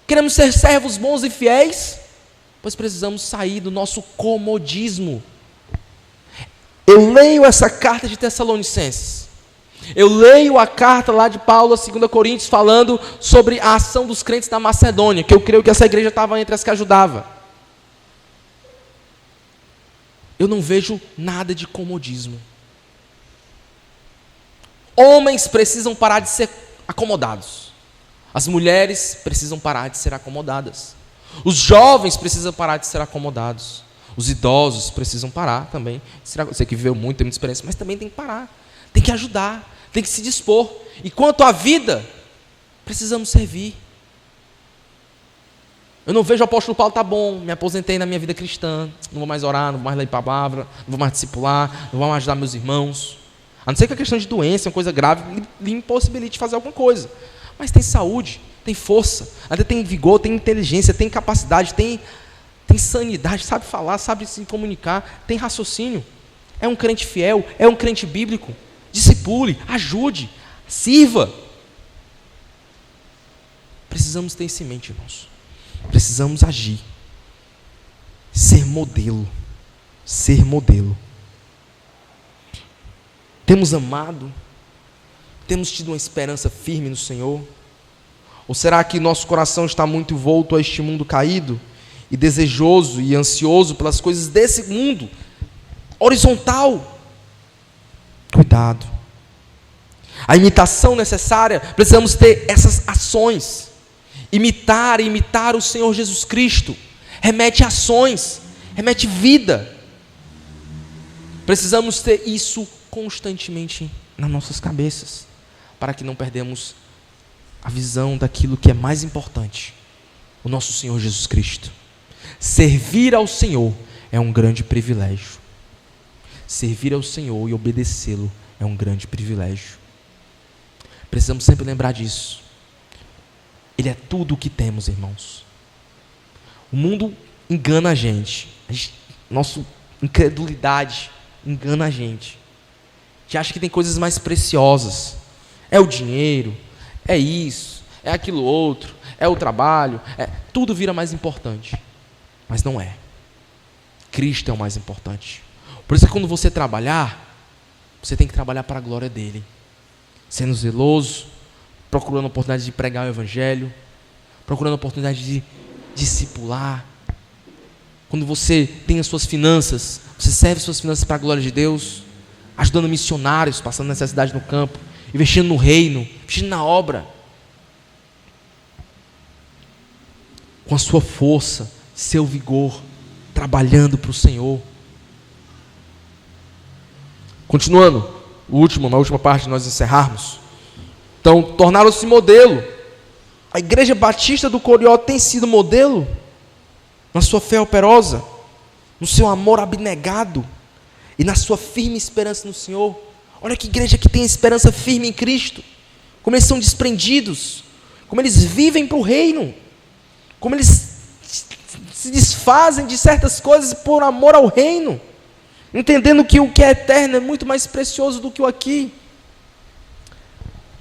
Queremos ser servos bons e fiéis? Pois precisamos sair do nosso comodismo. Eu leio essa carta de Tessalonicenses. Eu leio a carta lá de Paulo, a 2 Coríntios, falando sobre a ação dos crentes da Macedônia, que eu creio que essa igreja estava entre as que ajudava. Eu não vejo nada de comodismo. Homens precisam parar de ser acomodados. As mulheres precisam parar de ser acomodadas. Os jovens precisam parar de ser acomodados. Os idosos precisam parar também. Você que viveu muito, tem muita experiência, mas também tem que parar. Tem que ajudar, tem que se dispor. E quanto à vida, precisamos servir. Eu não vejo o apóstolo Paulo, tá bom, me aposentei na minha vida cristã, não vou mais orar, não vou mais ler palavra, não vou mais discipular, não vou mais ajudar meus irmãos. A não ser que a questão de doença, uma coisa grave, lhe impossibilite fazer alguma coisa. Mas tem saúde, tem força, até tem vigor, tem inteligência, tem capacidade, tem sanidade, sabe falar, sabe se comunicar, tem raciocínio. É um crente fiel, é um crente bíblico. Discipule, ajude, sirva. Precisamos ter isso em mente, irmãos. Precisamos agir. Ser modelo. Ser modelo. Temos amado? Temos tido uma esperança firme no Senhor? Ou será que nosso coração está muito volto a este mundo caído e desejoso e ansioso pelas coisas desse mundo horizontal? Cuidado. A imitação necessária, precisamos ter essas ações. Imitar o Senhor Jesus Cristo remete ações, remete vida. Precisamos ter isso constantemente nas nossas cabeças, para que não perdamos a visão daquilo que é mais importante, o nosso Senhor Jesus Cristo. Servir ao Senhor é um grande privilégio. Servir ao Senhor e obedecê-lo é um grande privilégio. Precisamos sempre lembrar disso. Ele é tudo o que temos, irmãos. O mundo engana a gente. Nossa incredulidade engana a gente. A gente acha que tem coisas mais preciosas. É o dinheiro, é isso, é aquilo outro, é o trabalho. Tudo vira mais importante. Mas não é. Cristo é o mais importante. Por isso que quando você trabalhar, você tem que trabalhar para a glória dele. Sendo zeloso, procurando a oportunidade de pregar o Evangelho, procurando a oportunidade de discipular. Quando você tem as suas finanças, você serve suas finanças para a glória de Deus, ajudando missionários, passando necessidade no campo, investindo no reino, investindo na obra. Com a sua força, seu vigor, trabalhando para o Senhor. Continuando, na última parte de nós encerrarmos. Então, tornaram-se modelo. A Igreja Batista do Corió tem sido modelo na sua fé operosa, no seu amor abnegado e na sua firme esperança no Senhor. Olha que igreja que tem esperança firme em Cristo, como eles são desprendidos, como eles vivem para o reino, como eles se desfazem de certas coisas por amor ao reino, entendendo que o que é eterno é muito mais precioso do que o aqui.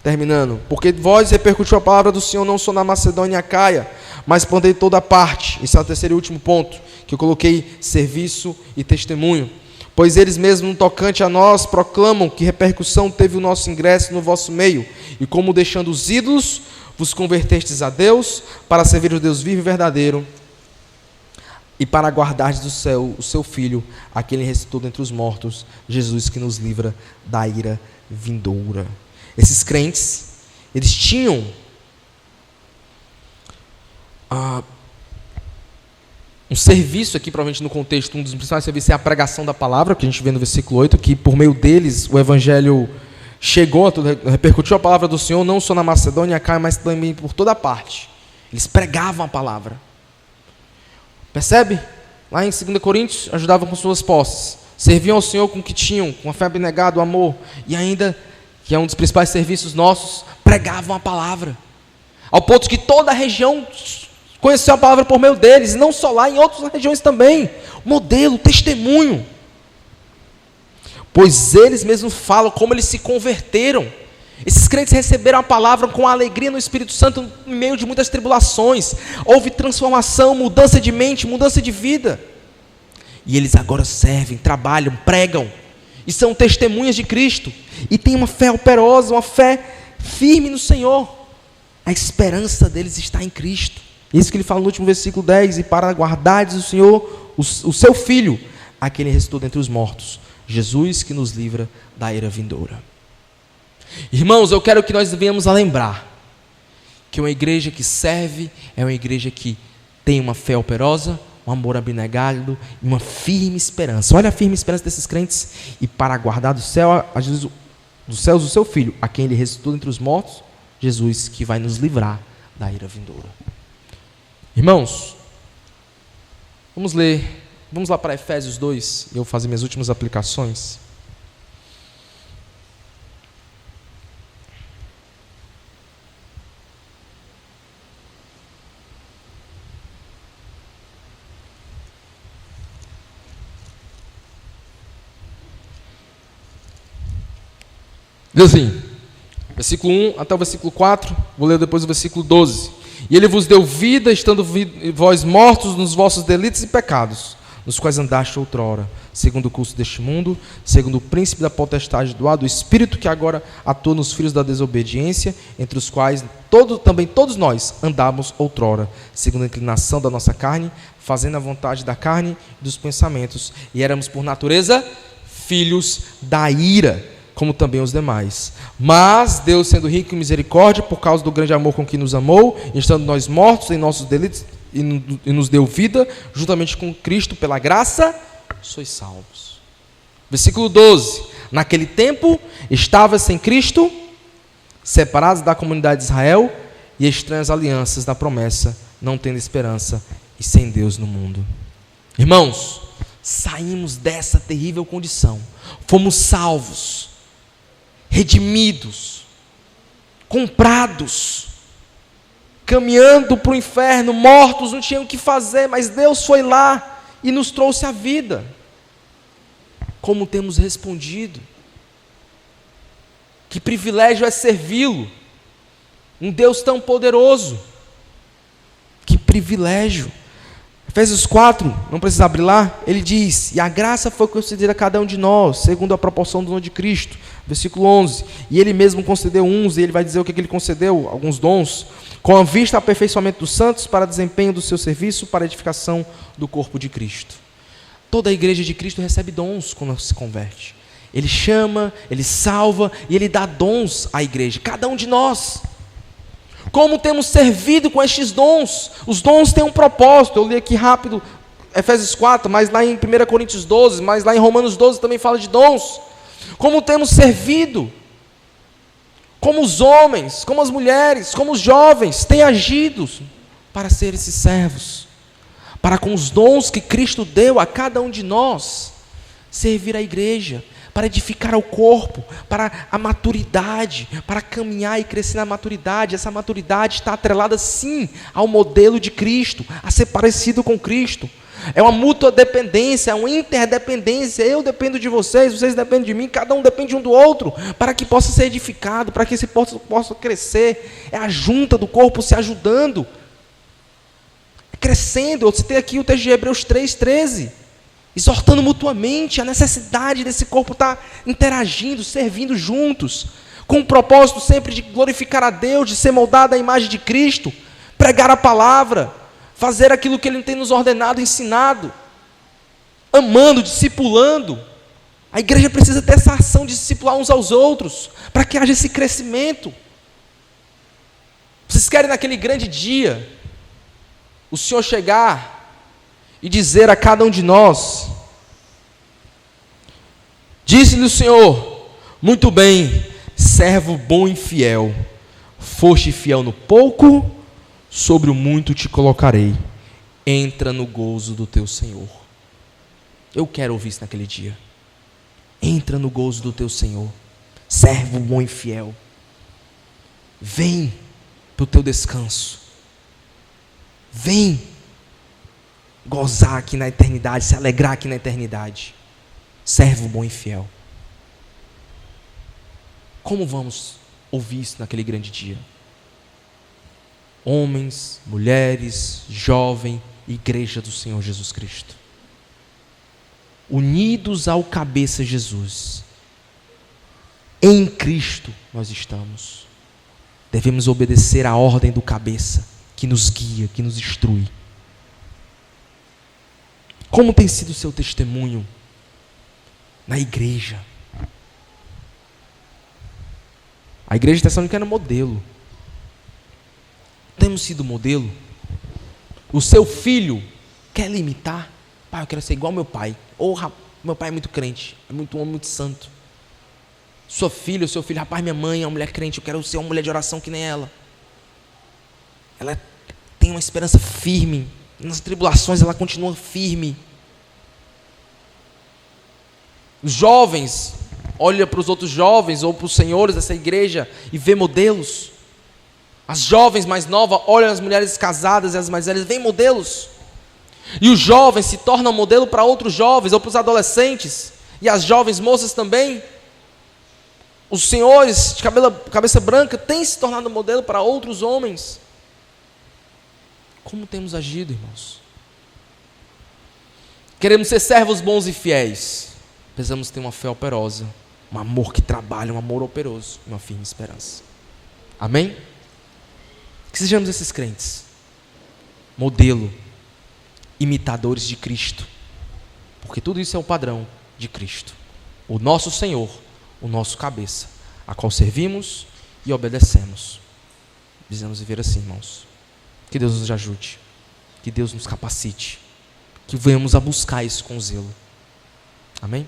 Terminando, porque vós repercutiu a palavra do Senhor não só na Macedônia e Acaia, mas por toda parte. Esse é o terceiro e último ponto, que eu coloquei: serviço e testemunho. Pois eles mesmos, no tocante a nós, proclamam que repercussão teve o nosso ingresso no vosso meio, e como deixando os ídolos, vos convertestes a Deus, para servir o Deus vivo e verdadeiro, e para aguardardes do céu o seu Filho, a quem ele ressuscitou dentre os mortos, Jesus, que nos livra da ira vindoura. Esses crentes, eles tinham um serviço aqui, provavelmente no contexto, um dos principais serviços é a pregação da palavra, que a gente vê no versículo 8, que por meio deles o Evangelho chegou, repercutiu a palavra do Senhor, não só na Macedônia e Acaia, mas também por toda parte. Eles pregavam a palavra. Percebe? Lá em 2 Coríntios, ajudavam com suas posses, serviam ao Senhor com o que tinham, com a fé abnegada, o amor, e ainda, que é um dos principais serviços nossos, pregavam a palavra, ao ponto que toda a região conheceu a palavra por meio deles, e não só lá, em outras regiões também. Modelo, testemunho. Pois eles mesmos falam como eles se converteram. Esses crentes receberam a palavra com alegria no Espírito Santo, em meio de muitas tribulações. Houve transformação, mudança de mente, mudança de vida. E eles agora servem, trabalham, pregam, e são testemunhas de Cristo. E têm uma fé operosa, uma fé firme no Senhor. A esperança deles está em Cristo. Isso que ele fala no último versículo 10. E para guardardes o Senhor, o seu Filho, a quem ele ressuscitou dentre os mortos, Jesus, que nos livra da ira vindoura. Irmãos, eu quero que nós venhamos a lembrar que uma igreja que serve é uma igreja que tem uma fé operosa, um amor abnegado e uma firme esperança. Olha a firme esperança desses crentes. E para guardar do céu, dos céus o seu Filho, a quem ele ressuscitou dentre os mortos, Jesus, que vai nos livrar da ira vindoura. Irmãos, vamos lá para Efésios 2, e eu vou fazer minhas últimas aplicações. Diz assim, versículo 1 até o versículo 4, vou ler depois o versículo 12. E ele vos deu vida, estando vós mortos nos vossos delitos e pecados, nos quais andaste outrora, segundo o curso deste mundo, segundo o príncipe da potestade do ar, do espírito que agora atua nos filhos da desobediência, entre os quais também todos nós andávamos outrora, segundo a inclinação da nossa carne, fazendo a vontade da carne e dos pensamentos, e éramos por natureza filhos da ira, como também os demais. Mas Deus, sendo rico em misericórdia, por causa do grande amor com que nos amou, estando nós mortos em nossos delitos, e nos deu vida, juntamente com Cristo, pela graça, sois salvos. Versículo 12. Naquele tempo, estavas sem Cristo, separados da comunidade de Israel, e estranhas alianças da promessa, não tendo esperança, e sem Deus no mundo. Irmãos, saímos dessa terrível condição, fomos salvos, redimidos, comprados, caminhando para o inferno, mortos, não tinham o que fazer, mas Deus foi lá e nos trouxe a vida. Como temos respondido? Que privilégio é servi-lo, um Deus tão poderoso, que privilégio. Efésios 4, não precisa abrir lá, ele diz, e a graça foi concedida a cada um de nós, segundo a proporção do dom de Cristo, versículo 11, e ele mesmo concedeu uns, e ele vai dizer o que ele concedeu, alguns dons, com a vista ao aperfeiçoamento dos santos, para desempenho do seu serviço, para a edificação do corpo de Cristo. Toda a igreja de Cristo recebe dons quando se converte, ele chama, ele salva, e ele dá dons à igreja, cada um de nós. Como temos servido com estes dons? Os dons têm um propósito. Eu li aqui rápido Efésios 4, mas lá em 1 Coríntios 12, mas lá em Romanos 12 também fala de dons. Como temos servido? Como os homens, como as mulheres, como os jovens têm agido para ser esses servos, para com os dons que Cristo deu a cada um de nós, servir a igreja, para edificar o corpo, para a maturidade, para caminhar e crescer na maturidade. Essa maturidade está atrelada sim ao modelo de Cristo, a ser parecido com Cristo. É uma mútua dependência, é uma interdependência. Eu dependo de vocês, vocês dependem de mim, cada um depende um do outro, para que possa ser edificado, para que esse possa crescer. É a junta do corpo se ajudando, crescendo. Eu citei aqui o texto de Hebreus 3:13. Exortando mutuamente a necessidade desse corpo estar interagindo, servindo juntos, com o propósito sempre de glorificar a Deus, de ser moldado à imagem de Cristo, pregar a palavra, fazer aquilo que Ele tem nos ordenado, ensinado, amando, discipulando. A igreja precisa ter essa ação de discipular uns aos outros, para que haja esse crescimento. Vocês querem naquele grande dia, o Senhor chegar e dizer a cada um de nós: disse-lhe o Senhor, muito bem, servo bom e fiel, foste fiel no pouco, sobre o muito te colocarei, entra no gozo do teu Senhor. Eu quero ouvir isso naquele dia. Entra no gozo do teu Senhor, servo bom e fiel, vem para o teu descanso, vem gozar aqui na eternidade, se alegrar aqui na eternidade. Servo bom e fiel. Como vamos ouvir isso naquele grande dia? Homens, mulheres, jovem, igreja do Senhor Jesus Cristo, unidos ao cabeça Jesus. Em Cristo nós estamos. Devemos obedecer à ordem do cabeça, que nos guia, que nos instrui. Como tem sido o seu testemunho na igreja? A igreja de Tessalônica era modelo. Temos sido modelo? O seu filho quer limitar? Pai, eu quero ser igual ao meu pai. Meu pai é muito crente, é muito homem, muito santo. Sua filha, seu filho, rapaz, minha mãe é uma mulher crente, eu quero ser uma mulher de oração que nem ela. Ela tem uma esperança firme. Nas tribulações ela continua firme. Os jovens olham para os outros jovens ou para os senhores dessa igreja e vê modelos. As jovens mais novas olham as mulheres casadas e as mais velhas, veem modelos. E os jovens se tornam modelo para outros jovens ou para os adolescentes. E as jovens moças também. Os senhores de cabeça branca têm se tornado modelo para outros homens. Como temos agido, irmãos? Queremos ser servos bons e fiéis. Precisamos ter uma fé operosa, um amor que trabalha, um amor operoso, uma firme esperança. Amém? Que sejamos esses crentes, modelo, imitadores de Cristo, porque tudo isso é o padrão de Cristo, o nosso Senhor, o nosso cabeça, a qual servimos e obedecemos. Precisamos viver assim, irmãos. Que Deus nos ajude, que Deus nos capacite, que venhamos a buscar isso com zelo. Amém?